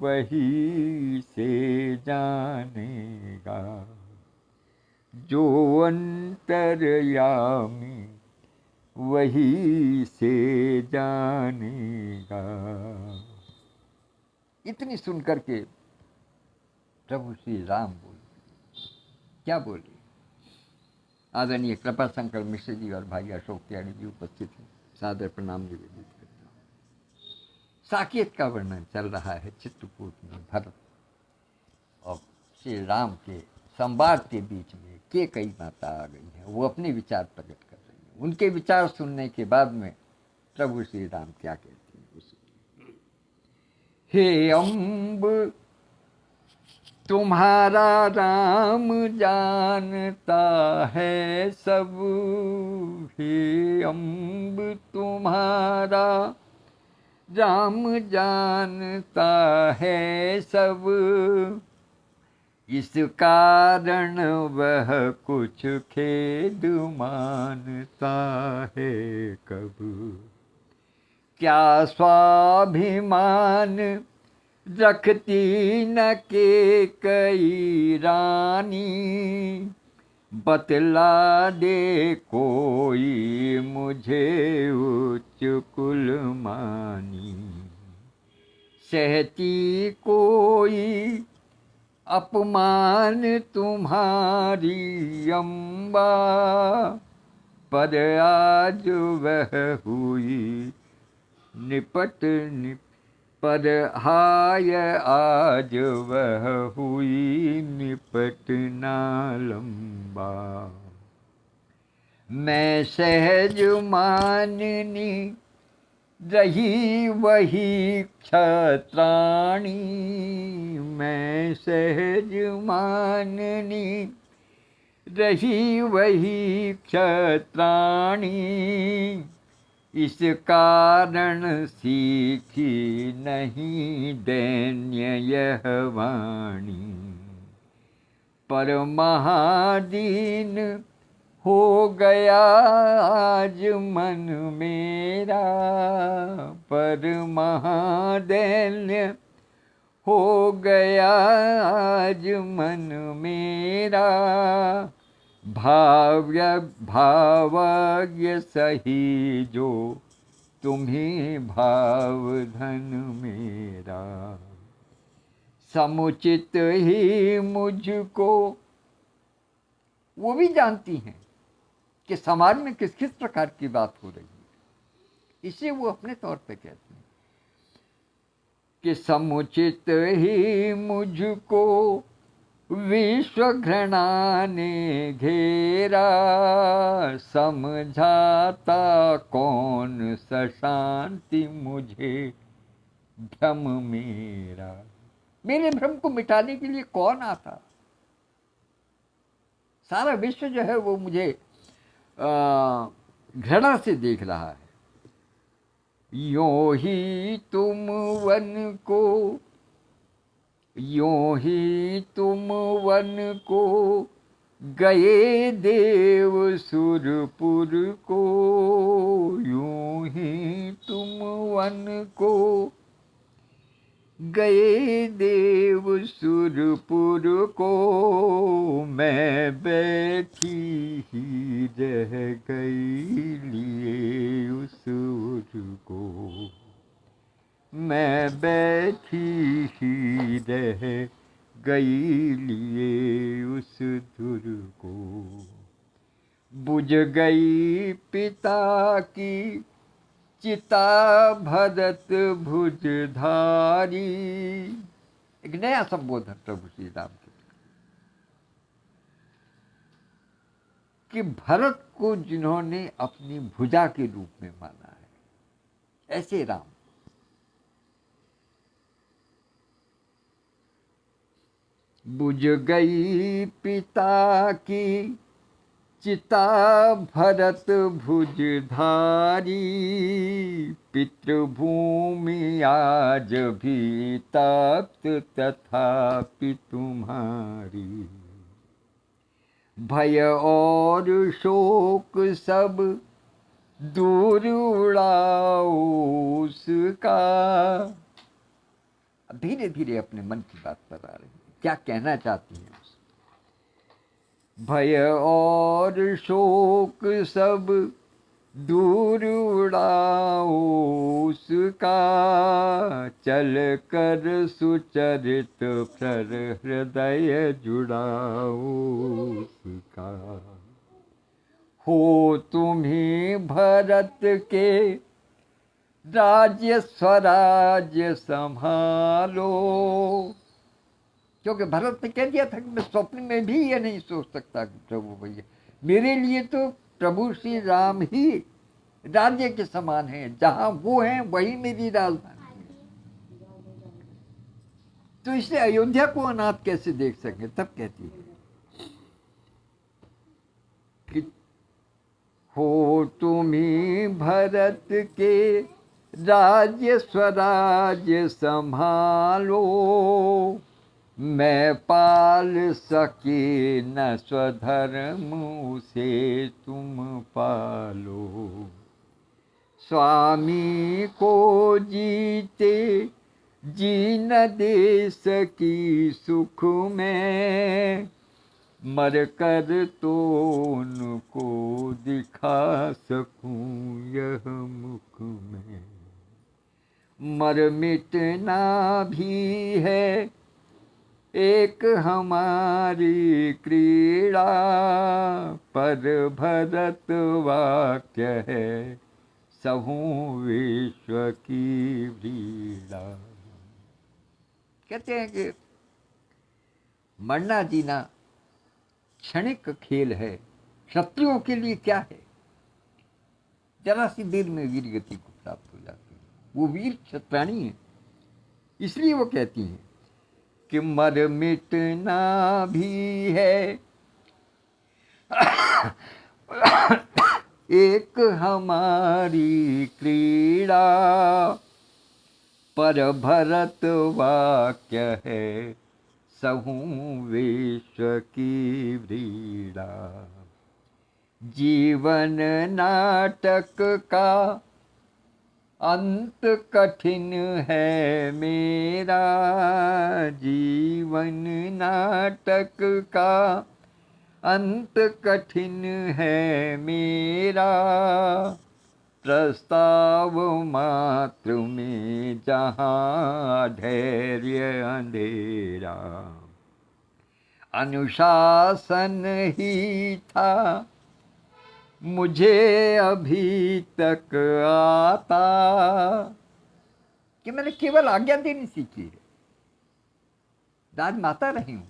Speaker 1: वही से जानेगा, जो अंतर्यामी वही से जानेगा। इतनी सुनकर के प्रभु श्री राम बोले। क्या बोले? आदरणीय कृपा शंकर मिश्र जी और भाई अशोक त्यागी जी उपस्थित हैं, सादर प्रणाम निवेदित करता हूँ। साकेत का वर्णन चल रहा है चित्रकूट में भरत और श्री राम के संवाद के बीच में के कई माता आ गई है, वो अपने विचार प्रकट कर रही है। उनके विचार सुनने के बाद में प्रभु श्री राम क्या कहते हैं उसे। हे अम्ब तुम्हारा राम जानता है सब, हे अम्ब तुम्हारा राम जानता है सब, इस कारण वह कुछ खेद मानता है कब। क्या स्वाभिमान रखती न के कई रानी, बतला दे कोई मुझे उच्च कुल मानी, सहती कोई अपमान तुम्हारी अम्बा, पर आज वह हुई निपट पर हाय आज वह हुई निपटना लंबा। मैं सहज माननी रही वही क्षत्राणी, मैं सहज माननी रही वही क्षत्राणी, इस कारण सीखी नहीं दैन्य यह वाणी, पर महादीन हो गया आज मन मेरा, पर महादैन्य हो गया आज मन मेरा, भावज्ञ सही जो तुम्ही भाव धन मेरा, समुचित ही मुझको। वो भी जानती हैं कि समाज में किस किस प्रकार की बात हो रही है, इसे वो अपने तौर पे कहती हैं कि समुचित ही मुझको विश्व घृणा ने घेरा, समझाता कौन सशांति मुझे भ्रम मेरा। मेरे भ्रम को मिटाने के लिए कौन आता? सारा विश्व जो है वो मुझे घृणा से देख रहा है। यों ही तुम वन को, यों ही तुम वन को गए देव सुरपुर को, यूं ही तुम वन को गए देव सुरपुर को, मैं बैठी ही रह गई लिए उस उर को, मैं बैठी ही रह गई लिए उस धुर को, बुझ गई पिता की चिता भरत भुजधारी। एक नया संबोधन प्रभु श्री राम के कि भरत को जिन्होंने अपनी भुजा के रूप में माना है, ऐसे राम बुझ गई पिता की चिता भरत भुजधारी, पितृभूमि आज भी तप्त तथापि तुम्हारी, भय और शोक सब दूर उड़ाओ उसका। धीरे धीरे अपने मन की बात पर आ रही है, क्या कहना चाहती हैं। भय और शोक सब दूर उड़ाओ उसका, चल कर सुचरित प्रर हृदय जुड़ाओ उसका, हो तुम्ही भरत के राज्य स्वराज्य संभालो। क्योंकि भरत ने कह दिया था कि मैं स्वप्न में भी ये नहीं सोच सकता कि प्रभु भैया मेरे लिए तो प्रभु श्री राम ही राज्य के समान है, जहां वो हैं वही मेरी राजधानी है। तो इसलिए अयोध्या को अनाथ कैसे देख सके। तब कहती है कि हो तुम्ही भरत के राज्य स्वराज्य संभालो, मैं पाल सके न स्वधर्म उसे तुम पालो, स्वामी को जीते जी न दे सकी सुख में, मर कर तो उनको दिखा सकूं यह मुख में, मर मिटना भी है एक हमारी क्रीड़ा, पर भरत वाक्य है सहूँ विश्व की व्रीड़ा। कहते हैं कि मरना जीना क्षणिक खेल है, शत्रुओं के लिए क्या है, जरा सी देर में वीर गति को प्राप्त हो जाती है। वो वीर क्षत्राणी है, इसलिए वो कहती हैं कि मर मिटना भी है एक हमारी क्रीड़ा, पर भरत वाक्य है सहूँ विश्व की व्रीड़ा। जीवन नाटक का अंत कठिन है मेरा, जीवन नाटक का अंत कठिन है मेरा। प्रस्ताव मात्र में जहाँ धैर्य अंधेरा, अनुशासन ही था मुझे अभी तक आता, कि मैंने केवल आज्ञा देनी सीखी है। राजमाता रही हूँ,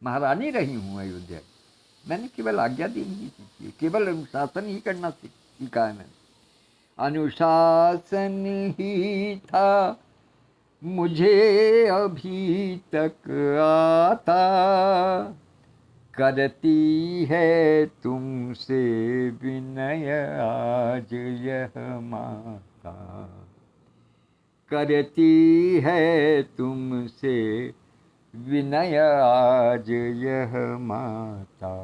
Speaker 1: महारानी रही हूँ अयोध्या, मैंने केवल आज्ञा देनी ही सीखी है, केवल अनुशासन ही करना सीखा है मैंने। अनुशासन ही था मुझे अभी तक आता, करती है तुमसे विनय आज यह माता, करती है तुमसे विनय आज यह माता।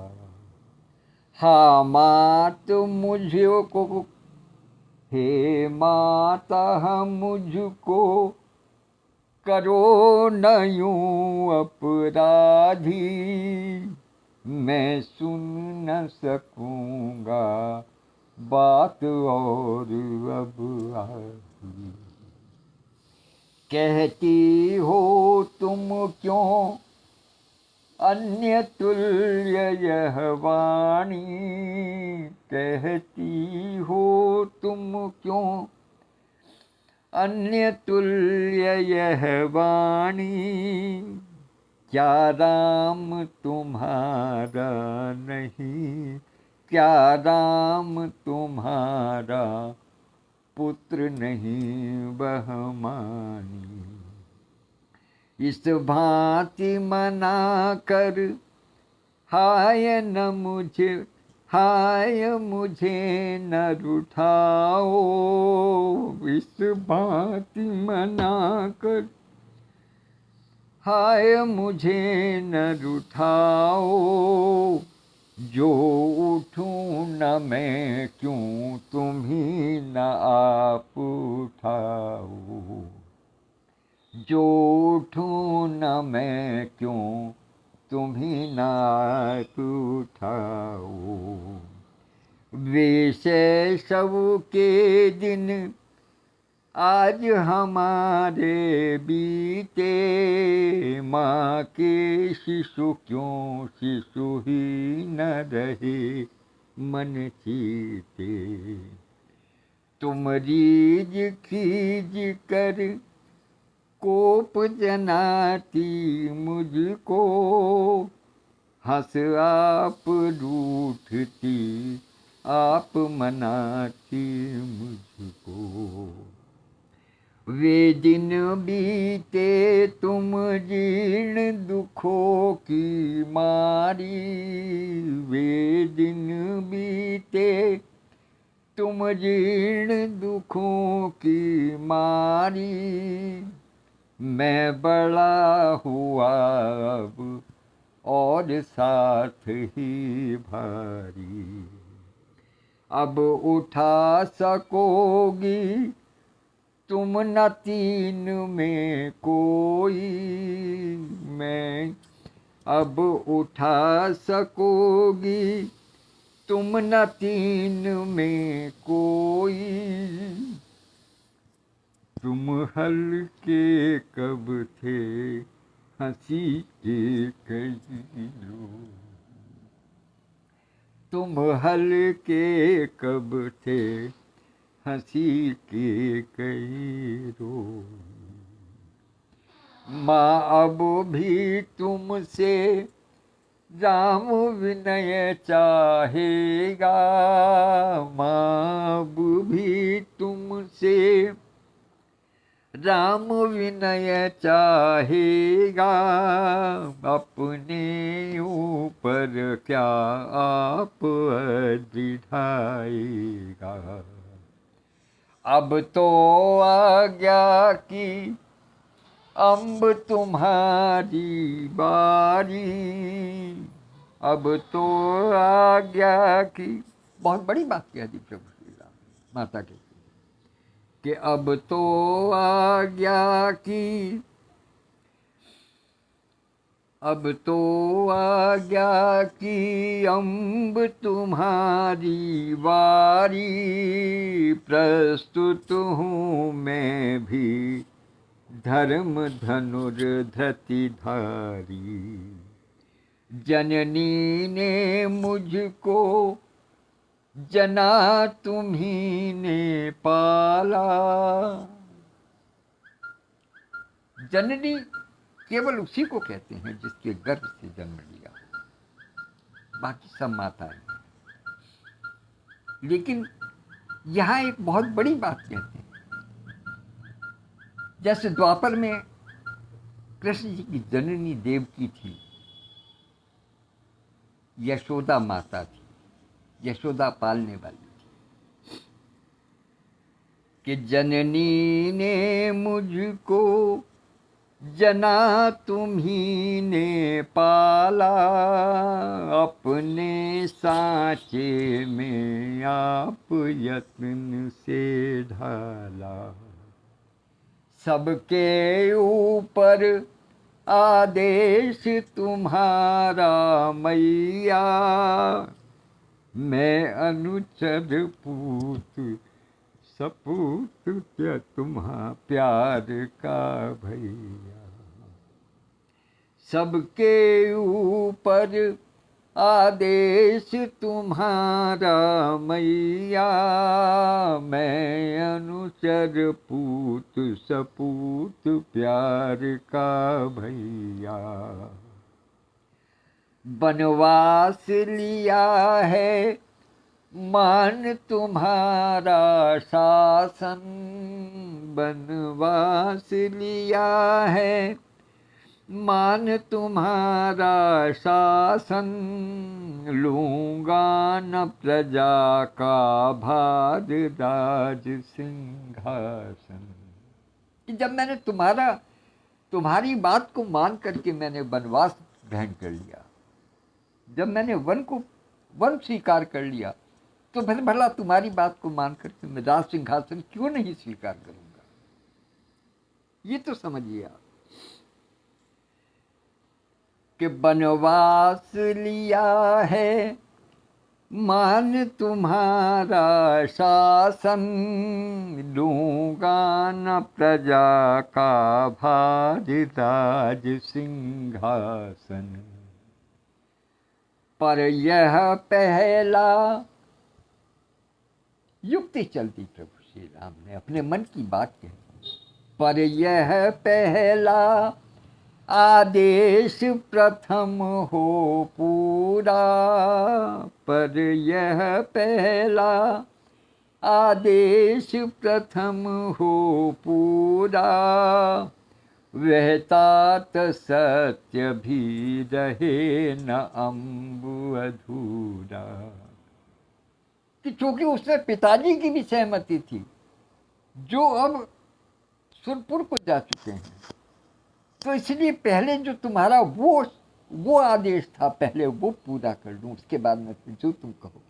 Speaker 1: हाँ मात मुझको, हे माता मुझको करो न यूं अपराधी, मैं सुन न सकूंगा बात और अब आती। कहती हो तुम क्यों अन्य तुल्य यह वाणी, कहती हो तुम क्यों अन्य तुल्य यह वाणी। क्या राम तुम्हारा नहीं, क्या राम तुम्हारा पुत्र नहीं बहमानी। इस भांति मना कर हाय न मुझे, हाय मुझे न रुठाओ। इस भांति मना कर हाय मुझे न रुठाओ। जो उठूं न मैं क्यों तुम्ही न आप उठाओ। जो उठूं न मैं क्यों तुम्ही न आप उठाओ। वेशैशव के दिन आज हमारे बीते, माँ के शिशु क्यों शिशु ही न रहे मन चीते। तुम रीझ खींच कर कोप जनाती मुझको, हंस आप रूठती आप मनाती मुझको। वे दिन बीते तुम जीर्ण दुखों की मारी, वे दिन बीते तुम जीर्ण दुखों की मारी। मैं बड़ा हुआ अब और साथ ही भारी, अब उठा सकोगी तुम न तीन में कोई। मैं अब उठा सकोगी तुम न तीन में कोई। तुम हल्के कब थे हंसी के कई लोग, तुम हल्के कब थे हंसी के कई रोग। माँ अब भी तुमसे राम विनय चाहेगा, माँ अब भी तुमसे राम विनय चाहेगा, अपने ऊपर क्या आप दिढ़ाएगा। अब तो आज्ञा की अम्ब तुम्हारी बारी, अब तो आज्ञा की। बहुत बड़ी बात कह दी प्रभु श्री राम माता के कि अब तो आज्ञा की, अब तो आज्ञा की अम्ब तुम्हारी बारी, प्रस्तुत हूँ मैं भी धर्म धनुर्धति धारी। जननी ने मुझको जना तुम्ही ने पाला। जननी केवल उसी को कहते हैं जिसके गर्भ से जन्म लिया, बाकी सब माताएं। लेकिन यहाँ एक बहुत बड़ी बात कहते हैं, जैसे द्वापर में कृष्ण जी की जननी देवकी थी, यशोदा माता थी, यशोदा पालने वाली थी, कि जननी ने मुझको जना तुम्ही ने पाला, अपने सांचे में आप यत्न से ढाला। सबके ऊपर आदेश तुम्हारा मैया, मैं अनुचर पूत सपूत क्या तुम्हारा प्यार का भैया। सबके ऊपर आदेश तुम्हारा मैया, मैं अनुचर पूत सपूत प्यार का भैया। बनवास लिया है मान तुम्हारा शासन, बनवास लिया है मान तुम्हारा शासन, लूंगा न प्रजा का भार राज सिंहासन। जब मैंने तुम्हारी बात को मान करके मैंने वनवास ग्रहण कर लिया, जब मैंने वन स्वीकार कर लिया, तो फिर भला तुम्हारी बात को मान करके मैं राज सिंहासन क्यों नहीं स्वीकार करूंगा। ये तो समझिए आप कि बनवास लिया है मान तुम्हारा शासन, लूंगा न प्रजा का भार राज सिंहासन। पर यह पहला युक्ति चलती प्रभु श्री राम ने अपने मन की बात कही, पर यह पहला आदेश प्रथम हो पूरा, पर यह पहला आदेश प्रथम हो पूरा, वह तात सत्य भी रहे न अम्बु अधूरा। कि चूंकि उसमें पिताजी की भी सहमति थी, जो अब सुरपुर को जा चुके हैं, तो इसलिए पहले जो तुम्हारा वो आदेश था, पहले वो पूरा कर लूं, उसके बाद में जो तुम कहोगे,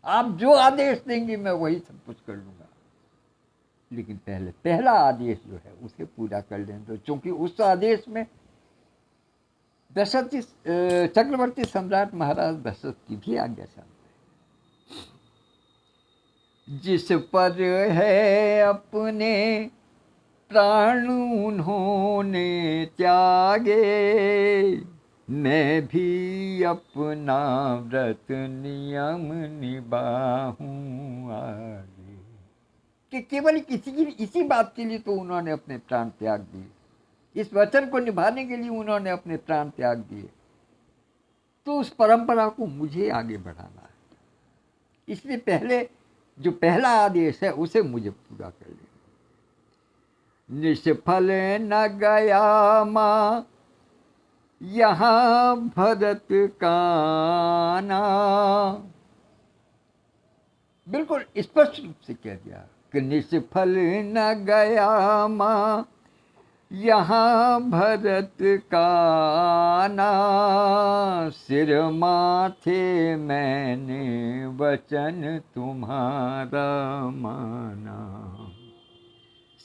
Speaker 1: आप जो आदेश देंगे मैं वही सब कुछ कर लूंगा, लेकिन पहले पहला आदेश जो है उसे पूरा कर लें। तो चूंकि उस आदेश में दशरथ चक्रवर्ती सम्राट महाराज दशरथ की भी आज्ञा शामिल है। जिस पर है अपने प्राण उन्होंने त्यागे, मैं भी अपना व्रत नियम निभाऊं आगे। कि केवल इसी बात के लिए तो उन्होंने अपने प्राण त्याग दिए, इस वचन को निभाने के लिए उन्होंने अपने प्राण त्याग दिए। तो उस परंपरा को मुझे आगे बढ़ाना है, इसलिए पहले जो पहला आदेश है उसे मुझे पूरा कर लेना। निष्फल न गया माँ यहाँ भरत का नाम। बिल्कुल स्पष्ट रूप से कह दिया कि निष्फल न गया माँ यहाँ भरत का नाम। सिर माथे मैंने वचन तुम्हारा माना।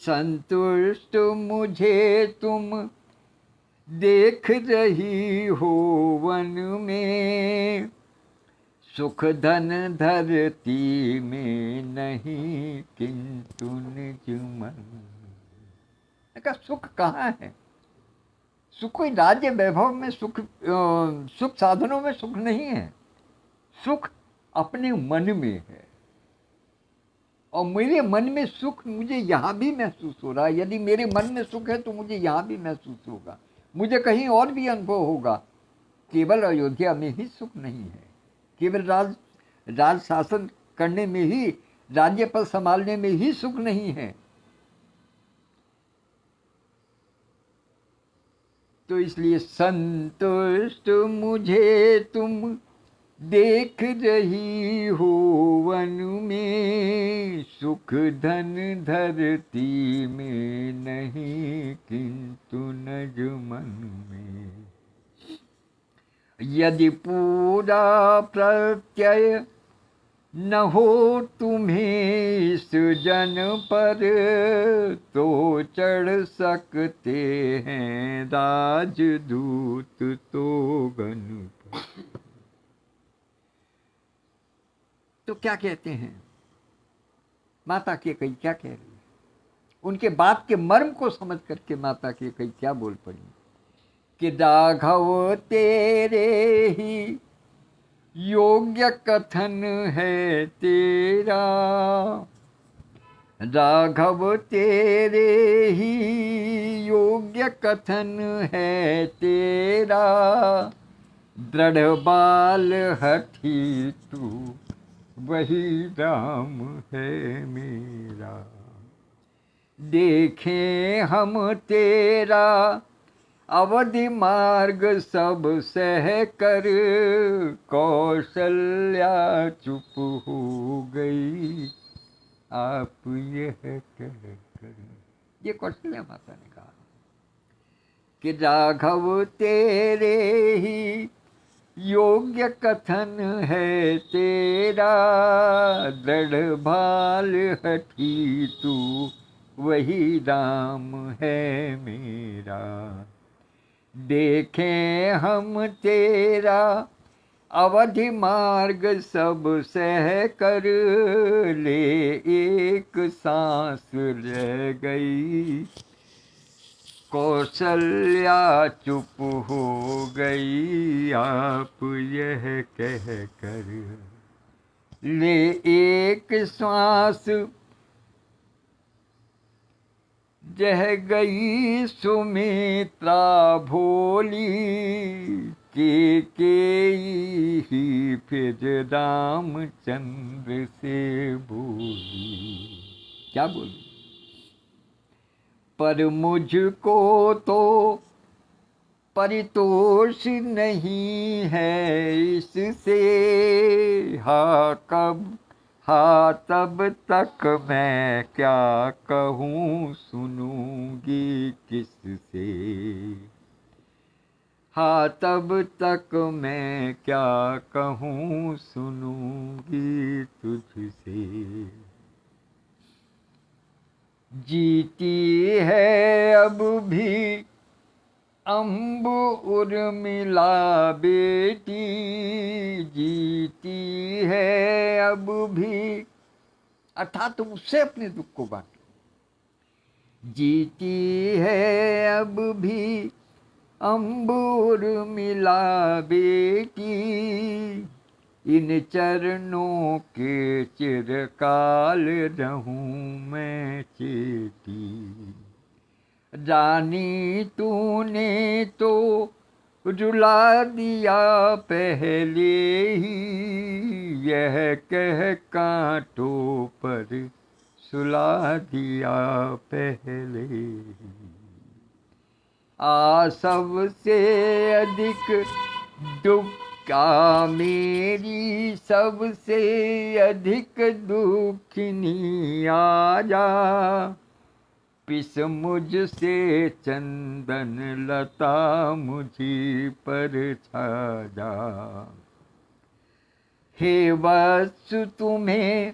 Speaker 1: संतुष्ट मुझे तुम देख रही हो वन में, सुख धन धरती में नहीं किंतु निज मन। का सुख कहाँ है? सुख कोई राज्य वैभव में सुख, सुख साधनों में सुख नहीं है। सुख अपने मन में है, और मेरे मन में सुख मुझे यहाँ भी महसूस हो रहा है। यदि मेरे मन में सुख है तो मुझे यहाँ भी महसूस होगा, मुझे कहीं और भी अनुभव होगा। केवल अयोध्या में ही सुख नहीं है, केवल राज शासन करने में ही, राज्य पर संभालने में ही सुख नहीं है। तो इसलिए संतुष्ट मुझे तुम देख रही हो वन में, सुख धन धरती में नहीं किंतु निज मन में। यदि पूरा प्रत्यय न हो तुम्हें इस जन पर, तो चढ़ सकते हैं राजदूत तो गन पर। तो क्या कहते हैं माता कैकेयी, क्या कह रही है? उनके बात के मर्म को समझ करके माता कैकेयी क्या बोल पड़ी कि राघव तेरे ही योग्य कथन है तेरा, राघव तेरे ही योग्य कथन है तेरा, दृढ़ बाल हठी तू वही राम है मेरा। देखें हम तेरा अवधि मार्ग सब सह कर, कौशल्या चुप हो गई आप यह कह कर। ये कौशल्या माता ने कहा कि राघव तेरे ही योग्य कथन है तेरा, दृढ़ भाल हठी तू वही राम है मेरा। देखें हम तेरा अवधि मार्ग सब सह कर, ले एक सांस रह गई कौशल्या चुप हो गई आप यह कह कर। ले एक सांस जह गई सुमित्रा भोली, कैकेयी ही फिर रामचंद्र से बोली। क्या बोली? पर मुझको तो परितोष नहीं है इससे, हाँ तब तक मैं क्या कहूँ सुनूंगी किससे, हाँ तब तक मैं क्या कहूँ सुनूंगी तुझसे। जीती है अब भी अम्ब उर्मिला बेटी, जीती है अब भी, अर्थात तुम उससे अपने दुख को बांटो। जीती है अब भी अम्ब उर्मिला बेटी, इन चरणों के चिरकाल रहूं मैं चेती। रानी तूने तो रुला दिया पहले ही, यह कह कांटों पर सुला दिया पहले। आ सबसे अधिक दुखा मेरी सबसे अधिक दुखनी आजा, पिस मुझसे चंदन लता मुझी पर छाजा। हे वत्स तुम्हें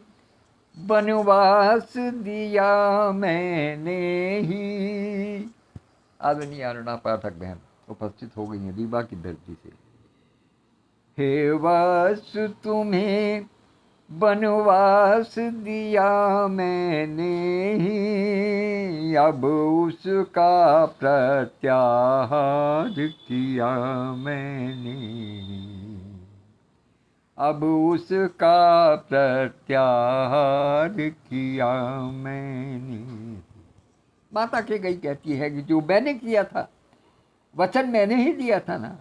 Speaker 1: वनवास दिया मैंने ही। आदरणीय अरुणा पाठक बहन उपस्थित हो गई हैं रीवा की धरती से। हे वत्स तुम्हें वनवास दिया मैंने ही, अब उसका प्रत्याहार किया मैंने, अब उसका प्रत्याहार किया मैंने। माता के गई कहती है कि जो मैंने किया था, वचन मैंने ही दिया था ना,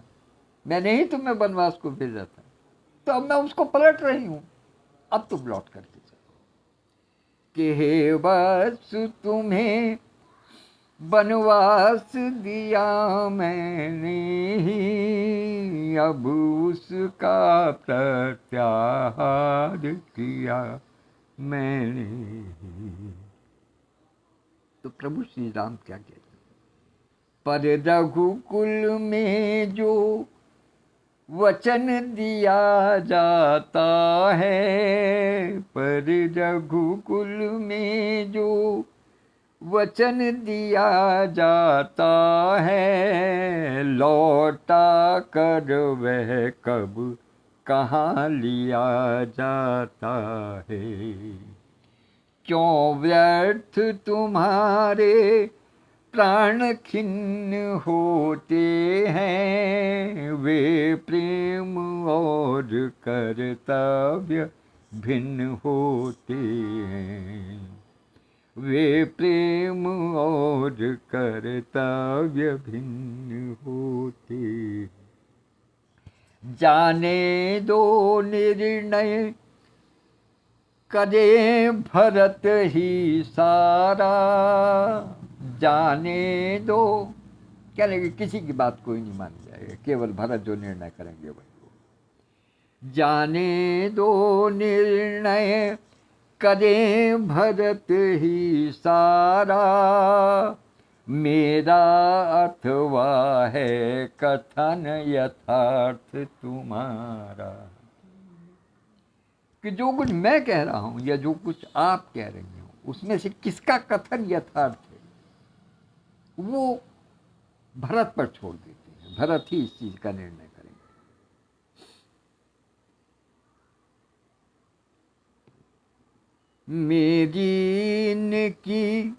Speaker 1: मैंने ही तुम्हें वनवास को भेजा था, तो अब मैं उसको पलट रही हूं, अब तुम लौट करके चलो। कि हे वत्स तुम्हें वनवास दिया मैंने ही, अब उसका प्रत्याहार किया मैंने। तो प्रभु श्री राम क्या कहते हैं? पर रघुकुल में जो वचन दिया जाता है, पर रघुकुल में जो वचन दिया जाता है, लौटा कर वह कब कहाँ लिया जाता है। क्यों व्यर्थ तुम्हारे प्राण खिन्न होते हैं, वे प्रेम और कर्तव्य भिन्न होते हैं, वे प्रेम और कर्तव्य भिन्न होते। जाने दो निर्णय करे भरत ही सारा, जाने दो, क्या लगे किसी की बात कोई नहीं मान जाएगा, केवल भरत जो निर्णय करेंगे वही। जाने दो निर्णय करे भरत ही सारा, मेरा अथवा है कथन यथार्थ तुम्हारा। कि जो कुछ मैं कह रहा हूं या जो कुछ आप कह रही हो, उसमें से किसका कथन यथार्थ है, वो भरत पर छोड़ देते हैं। भरत ही इस चीज का निर्णय करेंगे। मेरी इनकी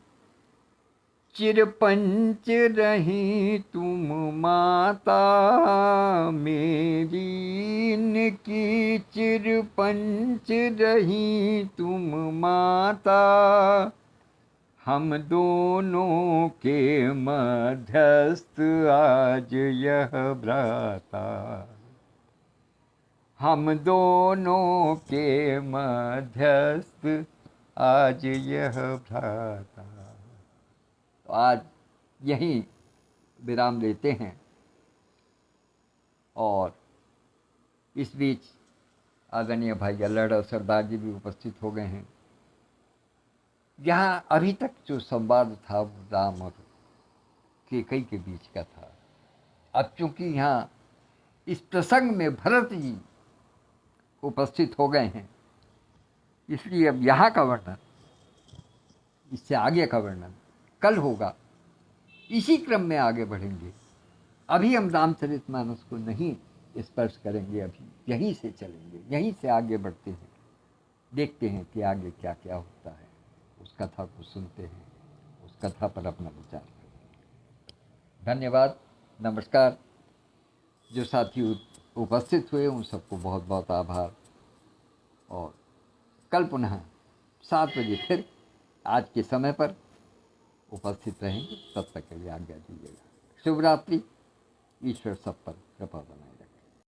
Speaker 1: चिरपंच रही तुम माता, मेरी इनकी चिरपंच रही तुम माता, हम दोनों के मध्यस्थ आज यह भ्राता, हम दोनों के मध्यस्थ आज यह भ्राता। तो आज यहीं विराम लेते हैं, और इस बीच आदरणीय भाई अल्लड़ और सरदार जी भी उपस्थित हो गए हैं। यहाँ अभी तक जो संवाद था वो राम और कैकई के बीच का था। अब चूंकि यहाँ इस प्रसंग में भरत जी उपस्थित हो गए हैं, इसलिए अब यहाँ का वर्णन, इससे आगे का वर्णन कल होगा। इसी क्रम में आगे बढ़ेंगे। अभी हम रामचरितमानस को नहीं स्पर्श करेंगे, अभी यहीं से चलेंगे, यहीं से आगे बढ़ते हैं, देखते हैं कि आगे क्या क्या होता है। उस कथा को सुनते हैं, उस कथा पर अपना विचार करते हैं। धन्यवाद, नमस्कार। जो साथी उपस्थित हुए उन सबको बहुत बहुत आभार, और कल पुनः 7 बजे फिर आज के समय पर उपस्थित रहेंगे। तब तक के लिए आज्ञा दीजिएगा। शुभ रात्रि। ईश्वर सब पर कृपा बनाए।